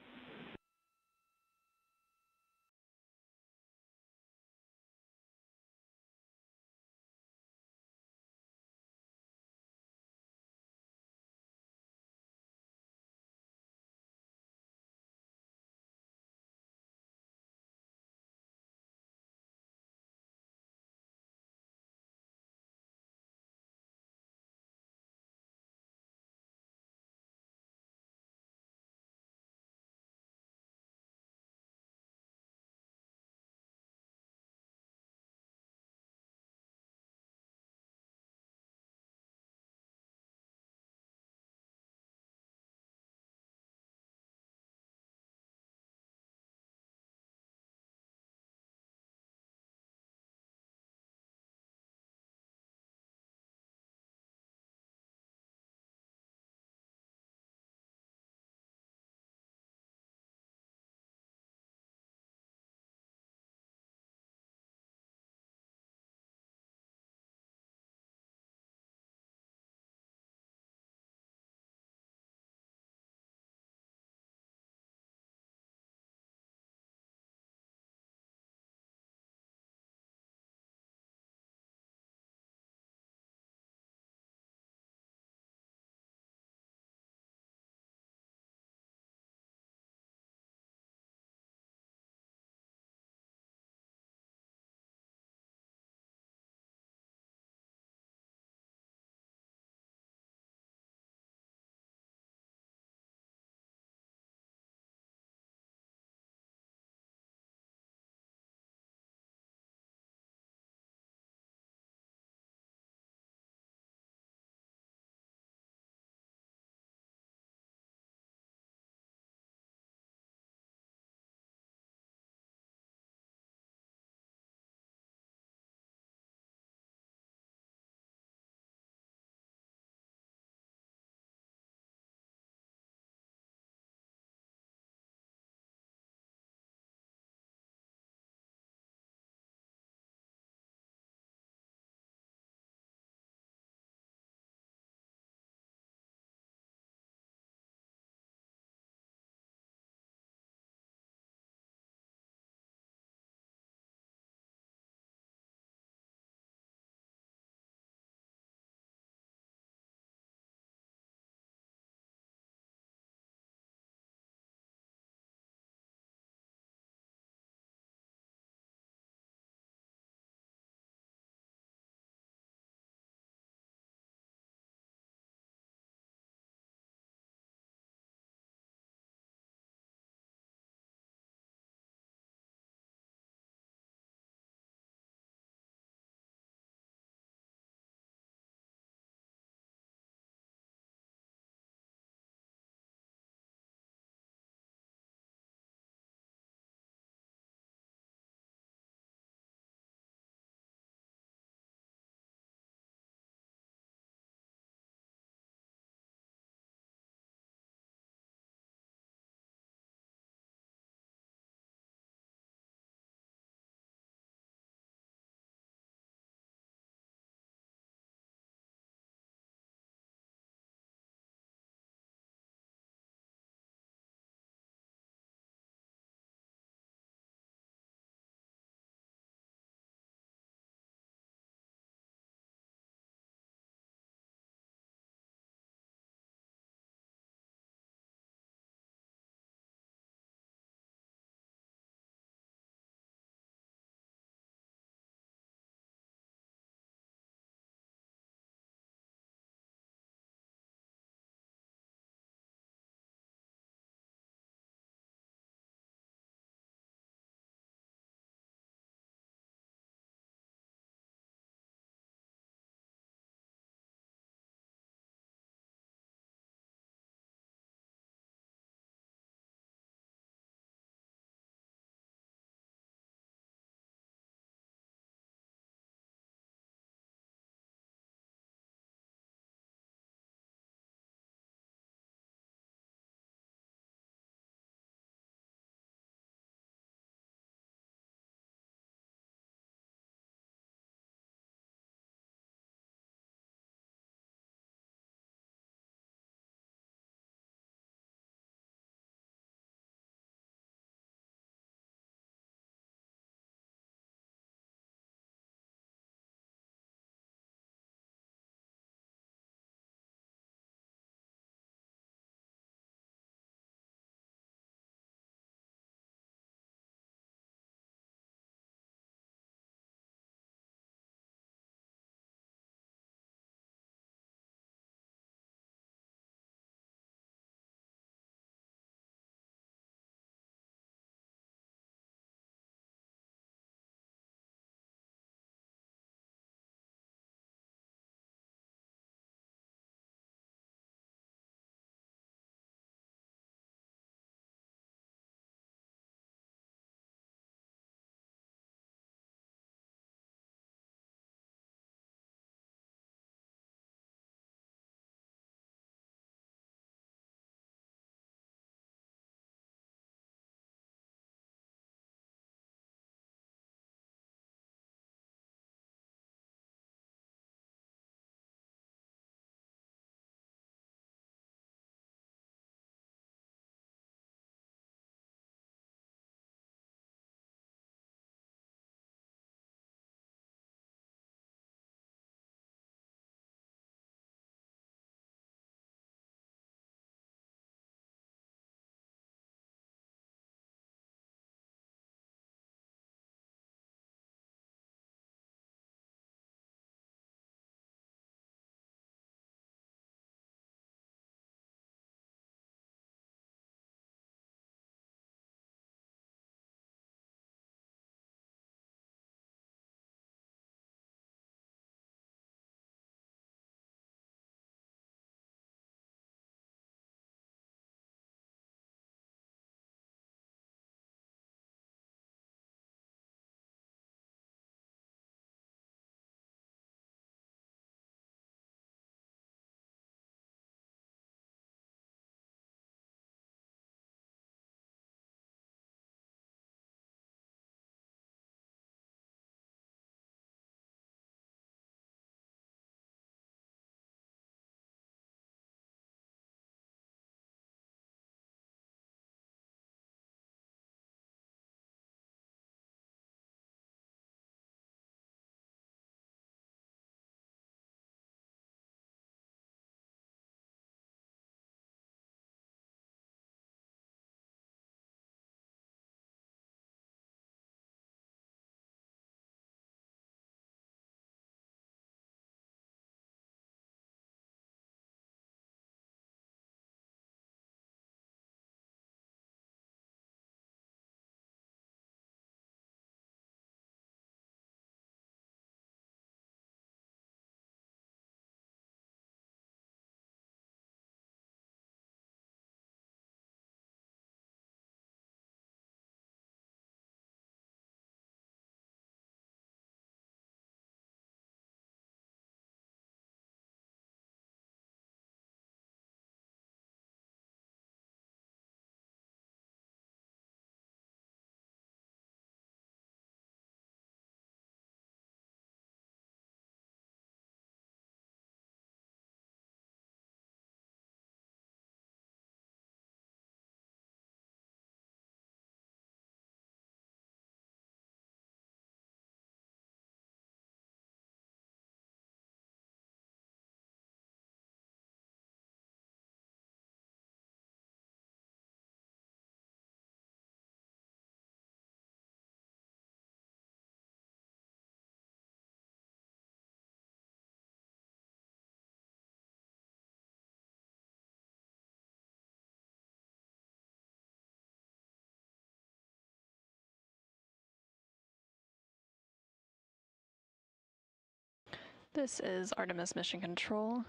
This is Artemis Mission Control.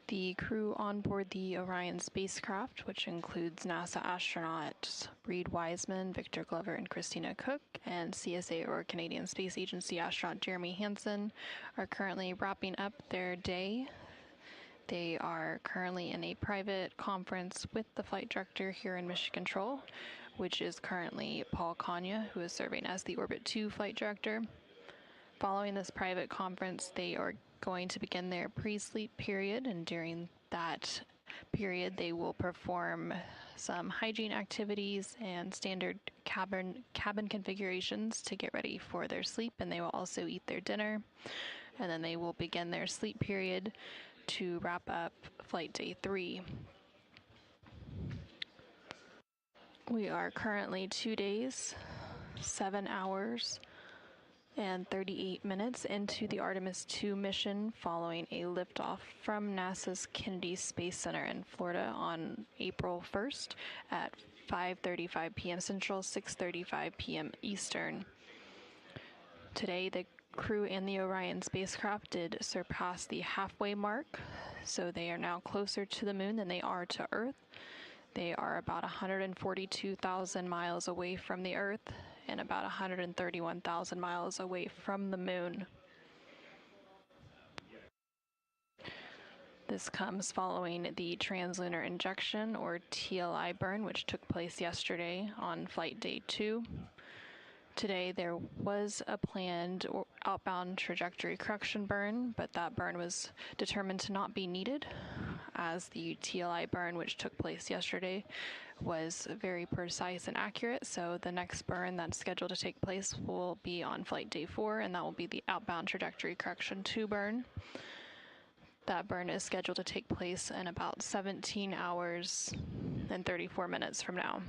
The crew on board the Orion spacecraft, which includes NASA astronauts Reed Wiseman, Victor Glover, and Christina Cook, and CSA or Canadian Space Agency astronaut Jeremy Hansen, are currently wrapping up their day. They are currently in a private conference with the flight director here in Mission Control, which is currently Paul Kanya, who is serving as the Orbit 2 flight director. Following this private conference, they are going to begin their pre-sleep period, and during that period they will perform some hygiene activities and standard cabin configurations to get ready for their sleep, and they will also eat their dinner, and then they will begin their sleep period to wrap up flight day 3. We are currently 2 days, 7 hours, and 38 minutes into the Artemis 2 mission, following a liftoff from NASA's Kennedy Space Center in Florida on April 1st at 5:35 p.m. Central, 6:35 p.m. Eastern. Today, the crew and the Orion spacecraft did surpass the halfway mark, so they are now closer to the moon than they are to Earth. They are about 142,000 miles away from the Earth and about 131,000 miles away from the moon. This comes following the translunar injection, or TLI burn, which took place yesterday on flight day 2. Today there was a planned outbound trajectory correction burn, but that burn was determined to not be needed, as the TLI burn, which took place yesterday, was very precise and accurate. So the next burn that's scheduled to take place will be on flight day 4, and that will be the outbound trajectory correction 2 burn. That burn is scheduled to take place in about 17 hours and 34 minutes from now.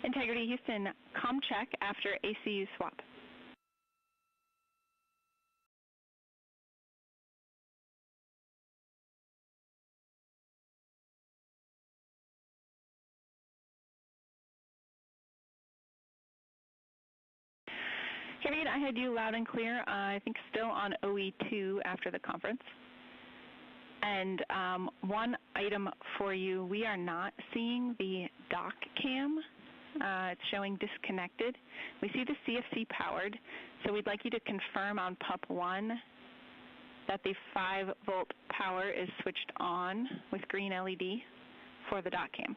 Integrity Houston, comm check after ACU swap. Harriet, I had you loud and clear, I think still on OE2 after the conference. And one item for you, we are not seeing the dock cam. It's showing disconnected. We see the CFC powered, so we'd like you to confirm on PUP 1 that the 5-volt power is switched on with green LED for the dock cam.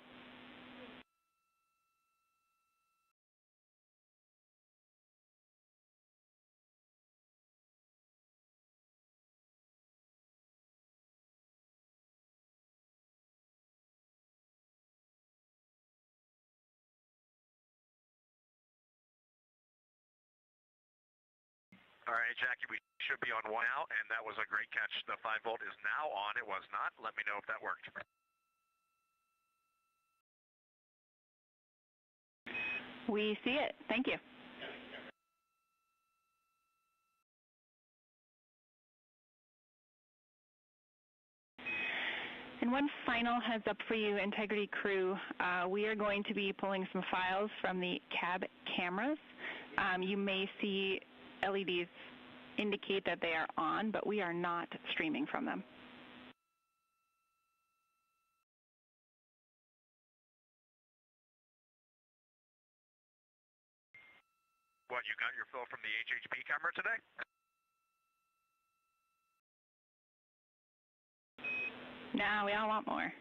All right, Jackie, we should be on one now, and that was a great catch. The 5-volt is now on. It was not. Let me know if that worked. We see it. Thank you. And one final heads up for you, Integrity crew, we are going to be pulling some files from the cab cameras. You may see LEDs indicate that they are on, but we are not streaming from them. What, you got your fill from the HHP camera today? No, we all want more.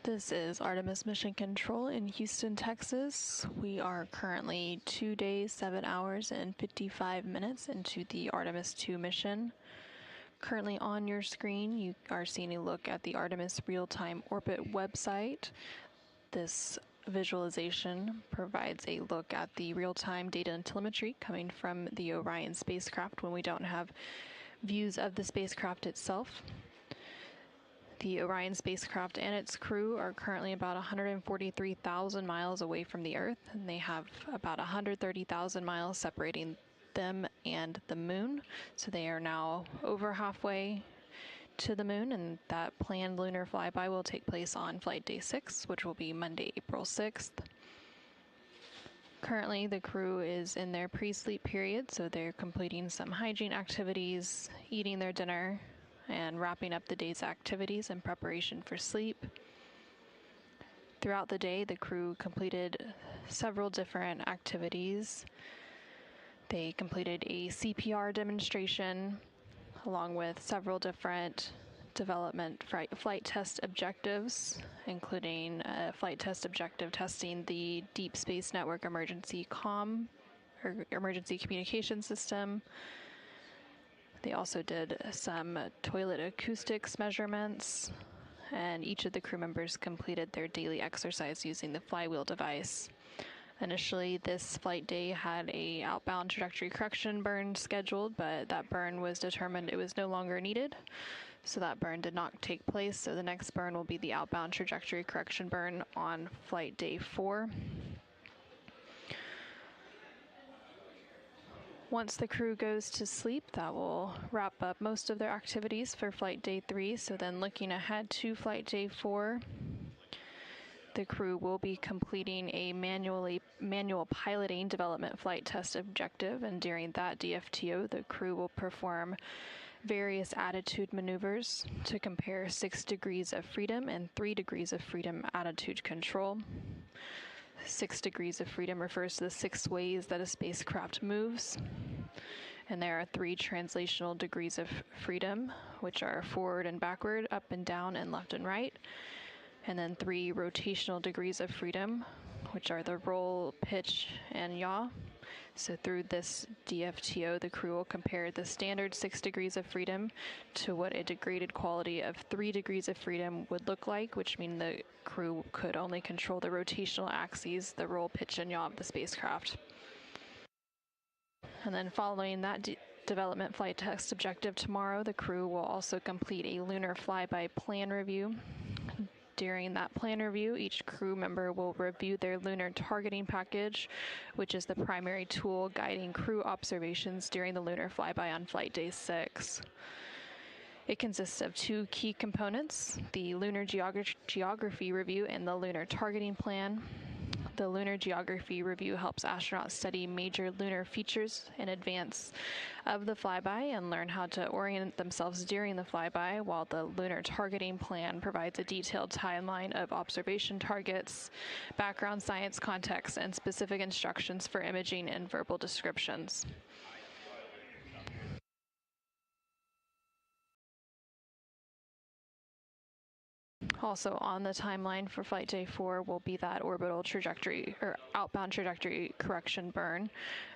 This is Artemis Mission Control in Houston, Texas. We are currently 2 days, 7 hours, and 55 minutes into the Artemis 2 mission. Currently on your screen, you are seeing a look at the Artemis Real-Time Orbit website. This visualization provides a look at the real-time data and telemetry coming from the Orion spacecraft when we don't have views of the spacecraft itself. The Orion spacecraft and its crew are currently about 143,000 miles away from the Earth, and they have about 130,000 miles separating them and the Moon. So they are now over halfway to the Moon, and that planned lunar flyby will take place on Flight Day 6, which will be Monday, April 6th. Currently, the crew is in their pre-sleep period, so they're completing some hygiene activities, eating their dinner, and wrapping up the day's activities in preparation for sleep. Throughout the day, the crew completed several different activities. They completed a CPR demonstration, along with several different development flight test objectives, including a flight test objective testing the Deep Space Network emergency communication system. They also did some toilet acoustics measurements, and each of the crew members completed their daily exercise using the flywheel device. Initially, this flight day had a outbound trajectory correction burn scheduled, but that burn was determined it was no longer needed, so that burn did not take place. So the next burn will be the outbound trajectory correction burn on Flight Day 4. Once the crew goes to sleep, that will wrap up most of their activities for Flight Day 3. So then looking ahead to Flight Day 4, the crew will be completing a manual piloting development flight test objective, and during that DFTO, the crew will perform various attitude maneuvers to compare 6 degrees of freedom and 3 degrees of freedom attitude control. 6 degrees of freedom refers to the 6 ways that a spacecraft moves, and there are 3 translational degrees of freedom, which are forward and backward, up and down, and left and right. And then 3 rotational degrees of freedom, which are the roll, pitch, and yaw. So through this DFTO, the crew will compare the standard 6 degrees of freedom to what a degraded quality of 3 degrees of freedom would look like, which means the crew could only control the rotational axes, the roll, pitch, and yaw of the spacecraft. And then following that development flight test objective tomorrow, the crew will also complete a lunar flyby plan review. During that plan review, each crew member will review their lunar targeting package, which is the primary tool guiding crew observations during the lunar flyby on Flight Day 6. It consists of 2 key components, the lunar geography review and the lunar targeting plan. The lunar geography review helps astronauts study major lunar features in advance of the flyby and learn how to orient themselves during the flyby, while the lunar targeting plan provides a detailed timeline of observation targets, background science context, and specific instructions for imaging and verbal descriptions. Also on the timeline for Flight Day 4 will be that orbital trajectory or outbound trajectory correction burn,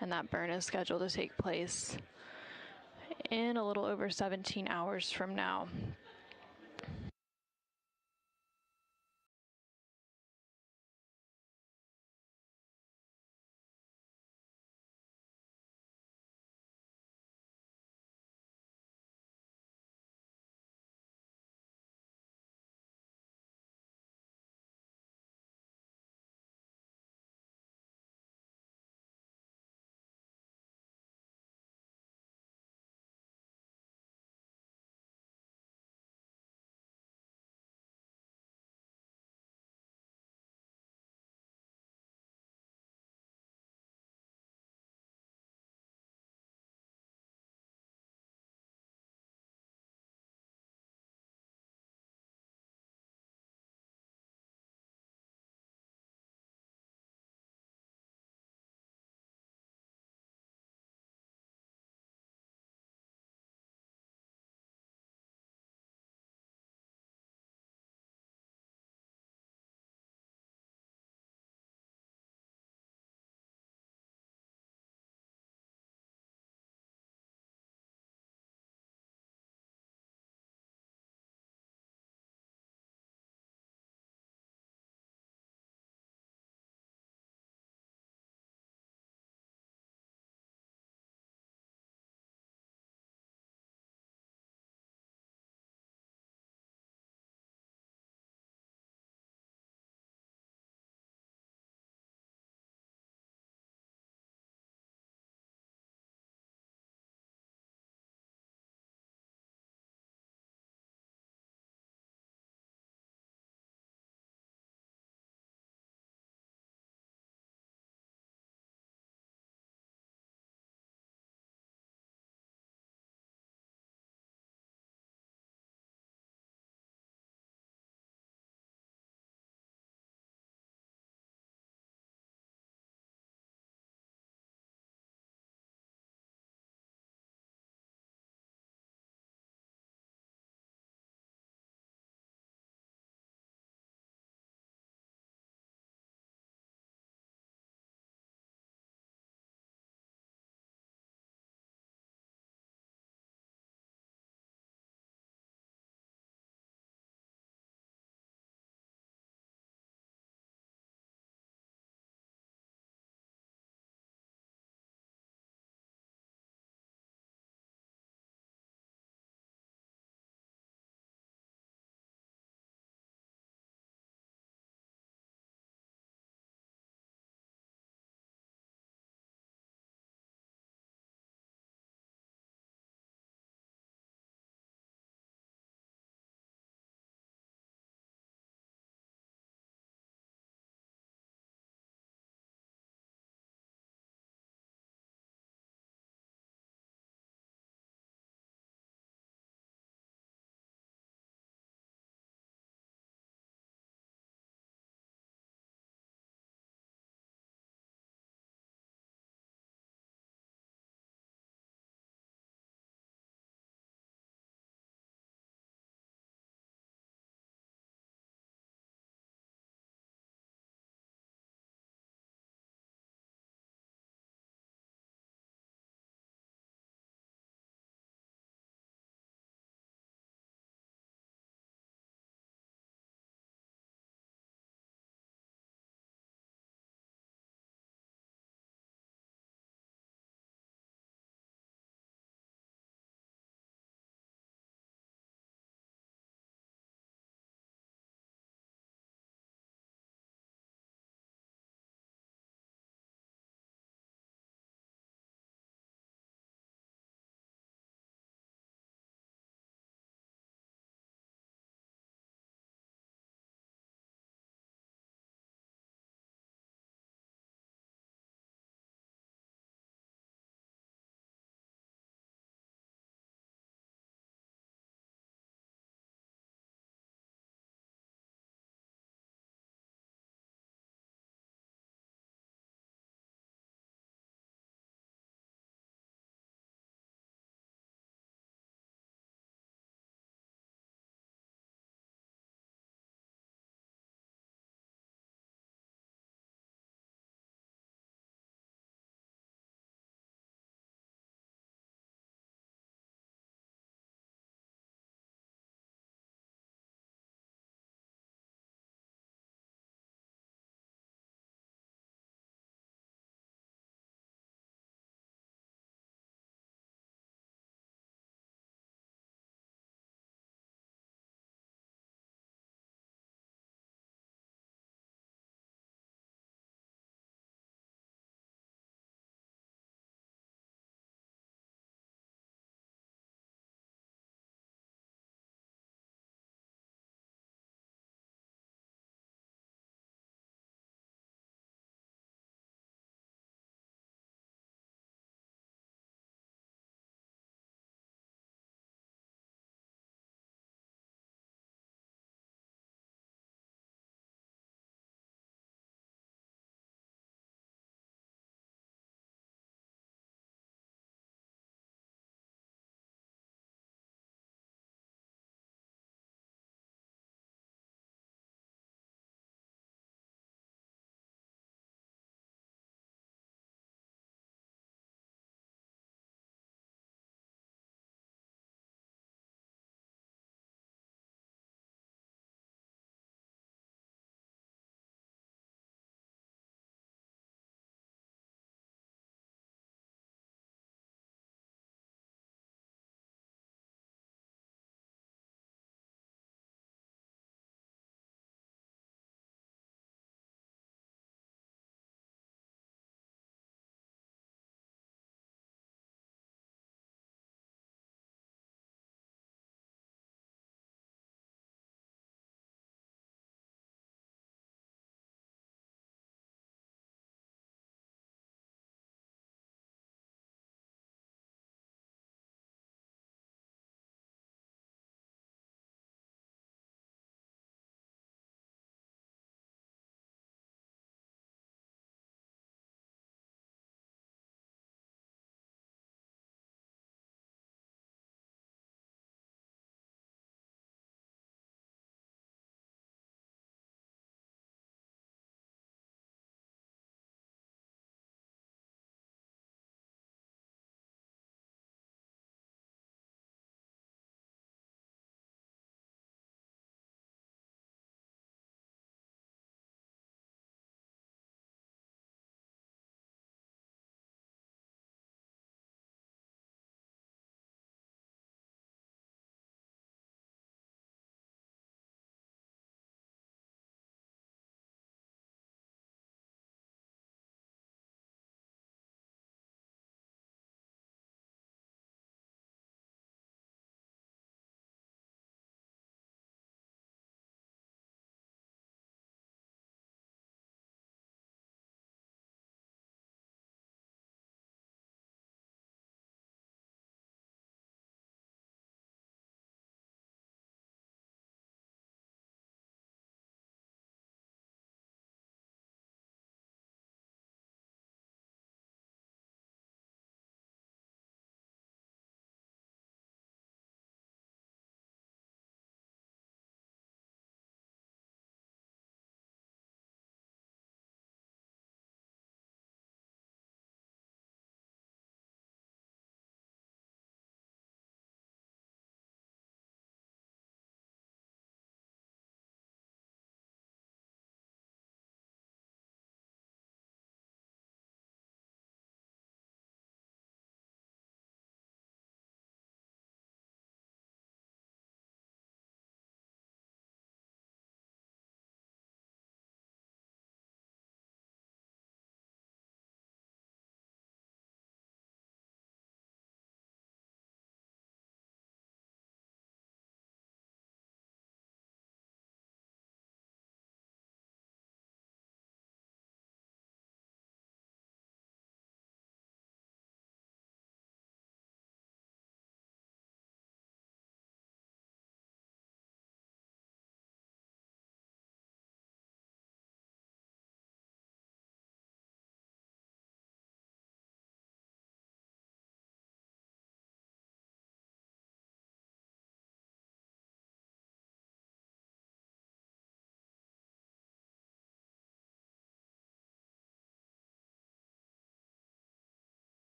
and that burn is scheduled to take place in a little over 17 hours from now.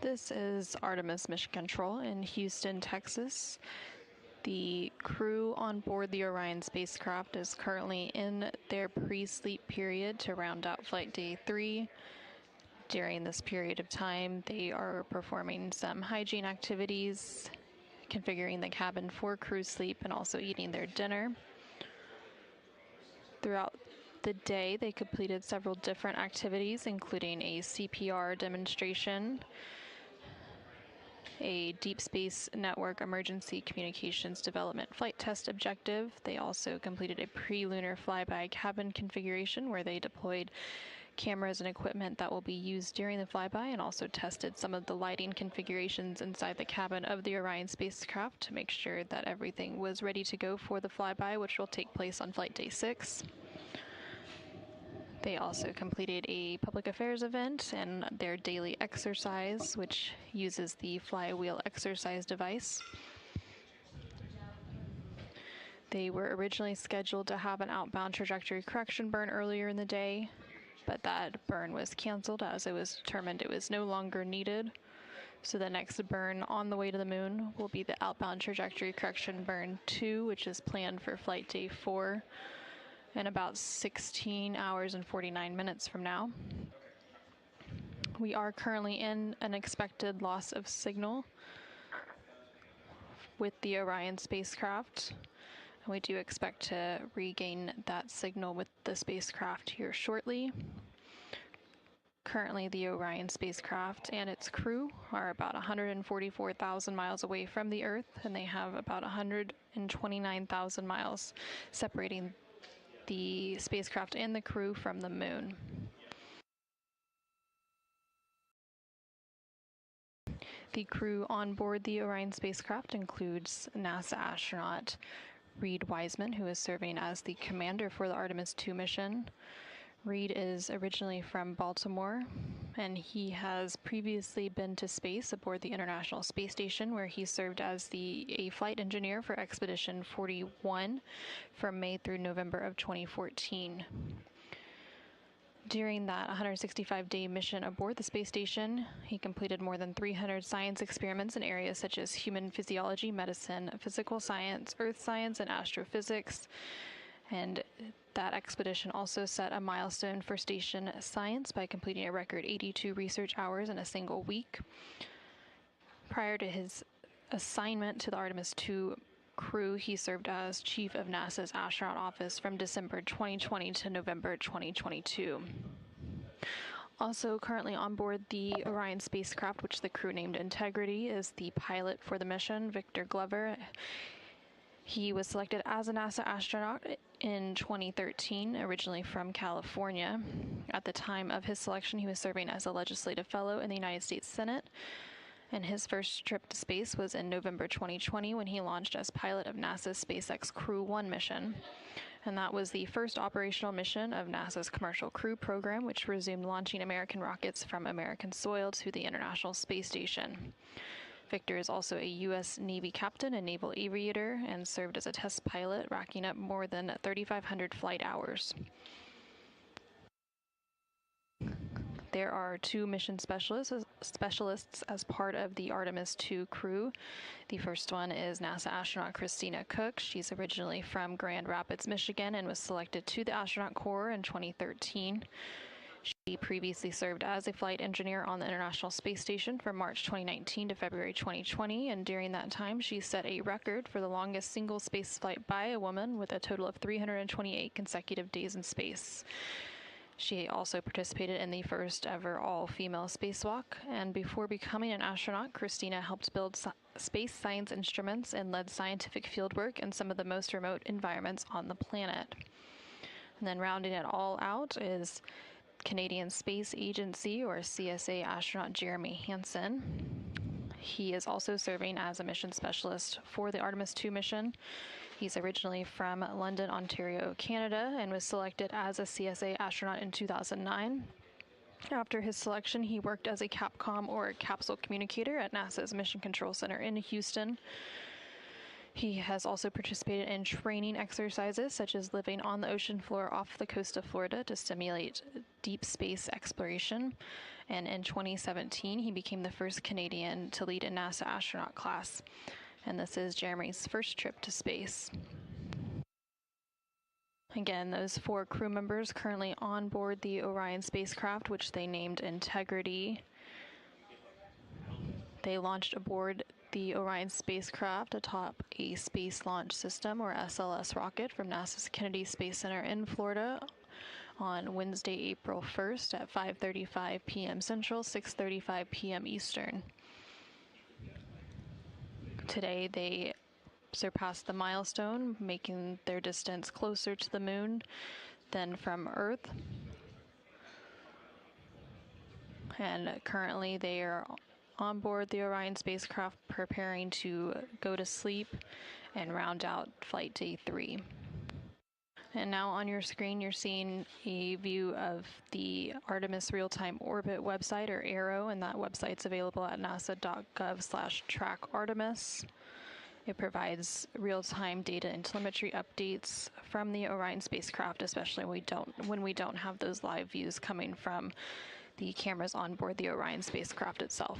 This is Artemis Mission Control in Houston, Texas. The crew on board the Orion spacecraft is currently in their pre-sleep period to round out Flight Day 3. During this period of time, they are performing some hygiene activities, configuring the cabin for crew sleep, and also eating their dinner. Throughout the day, they completed several different activities, including a CPR demonstration, a Deep Space Network Emergency Communications Development Flight Test objective. They also completed a pre-lunar flyby cabin configuration where they deployed cameras and equipment that will be used during the flyby, and also tested some of the lighting configurations inside the cabin of the Orion spacecraft to make sure that everything was ready to go for the flyby, which will take place on Flight Day 6. They also completed a public affairs event and their daily exercise, which uses the flywheel exercise device. They were originally scheduled to have an outbound trajectory correction burn earlier in the day, but that burn was canceled as it was determined it was no longer needed. So the next burn on the way to the moon will be the outbound trajectory correction burn 2, which is planned for Flight Day 4 in about 16 hours and 49 minutes from now. We are currently in an expected loss of signal with the Orion spacecraft. We do expect to regain that signal with the spacecraft here shortly. Currently, the Orion spacecraft and its crew are about 144,000 miles away from the Earth, and they have about 129,000 miles separating the spacecraft and the crew from the moon. The crew on board the Orion spacecraft includes NASA astronaut Reed Wiseman, who is serving as the commander for the Artemis 2 mission. Reed is originally from Baltimore, and he has previously been to space aboard the International Space Station, where he served as a flight engineer for Expedition 41 from May through November of 2014. During that 165-day mission aboard the space station, he completed more than 300 science experiments in areas such as human physiology, medicine, physical science, earth science, and astrophysics. And that expedition also set a milestone for station science by completing a record 82 research hours in a single week. Prior to his assignment to the Artemis 2 crew, he served as chief of NASA's astronaut office from December 2020 to November 2022. Also currently on board the Orion spacecraft, which the crew named Integrity, is the pilot for the mission, Victor Glover. He was selected as a NASA astronaut in 2013, originally from California. At the time of his selection, he was serving as a legislative fellow in the United States Senate, and his first trip to space was in November 2020 when he launched as pilot of NASA's SpaceX Crew 1 mission. And that was the first operational mission of NASA's Commercial Crew program, which resumed launching American rockets from American soil to the International Space Station. Victor is also a U.S. Navy captain and naval aviator and served as a test pilot, racking up more than 3,500 flight hours. There are 2 mission specialists as part of the Artemis 2 crew. The first one is NASA astronaut Christina Cook. She's originally from Grand Rapids, Michigan, and was selected to the astronaut corps in 2013. She previously served as a flight engineer on the International Space Station from March 2019 to February 2020, and during that time she set a record for the longest single space flight by a woman with a total of 328 consecutive days in space. She also participated in the first ever all-female spacewalk, and before becoming an astronaut, Christina helped build space science instruments and led scientific fieldwork in some of the most remote environments on the planet. And then rounding it all out is Canadian Space Agency, or CSA, astronaut Jeremy Hansen. He is also serving as a mission specialist for the Artemis 2 mission. He's originally from London, Ontario, Canada, and was selected as a CSA astronaut in 2009. After his selection, he worked as a CAPCOM, or capsule communicator, at NASA's Mission Control Center in Houston. He has also participated in training exercises such as living on the ocean floor off the coast of Florida to stimulate deep space exploration. And in 2017, he became the first Canadian to lead a NASA astronaut class. And this is Jeremy's first trip to space. Again, those 4 crew members currently on board the Orion spacecraft, which they named Integrity. They launched aboard the Orion spacecraft atop a Space Launch System, or SLS, rocket from NASA's Kennedy Space Center in Florida on Wednesday, April 1st at 5:35 p.m. Central, 6:35 p.m. Eastern. Today, they surpassed the milestone, making their distance closer to the moon than from Earth. And currently, they are on board the Orion spacecraft preparing to go to sleep and round out Flight Day 3. And now on your screen, you're seeing a view of the Artemis Real-Time Orbit website, or ARO, and that website's available at nasa.gov/trackartemis. It provides real-time data and telemetry updates from the Orion spacecraft, especially when we don't have those live views coming from the cameras on board the Orion spacecraft itself.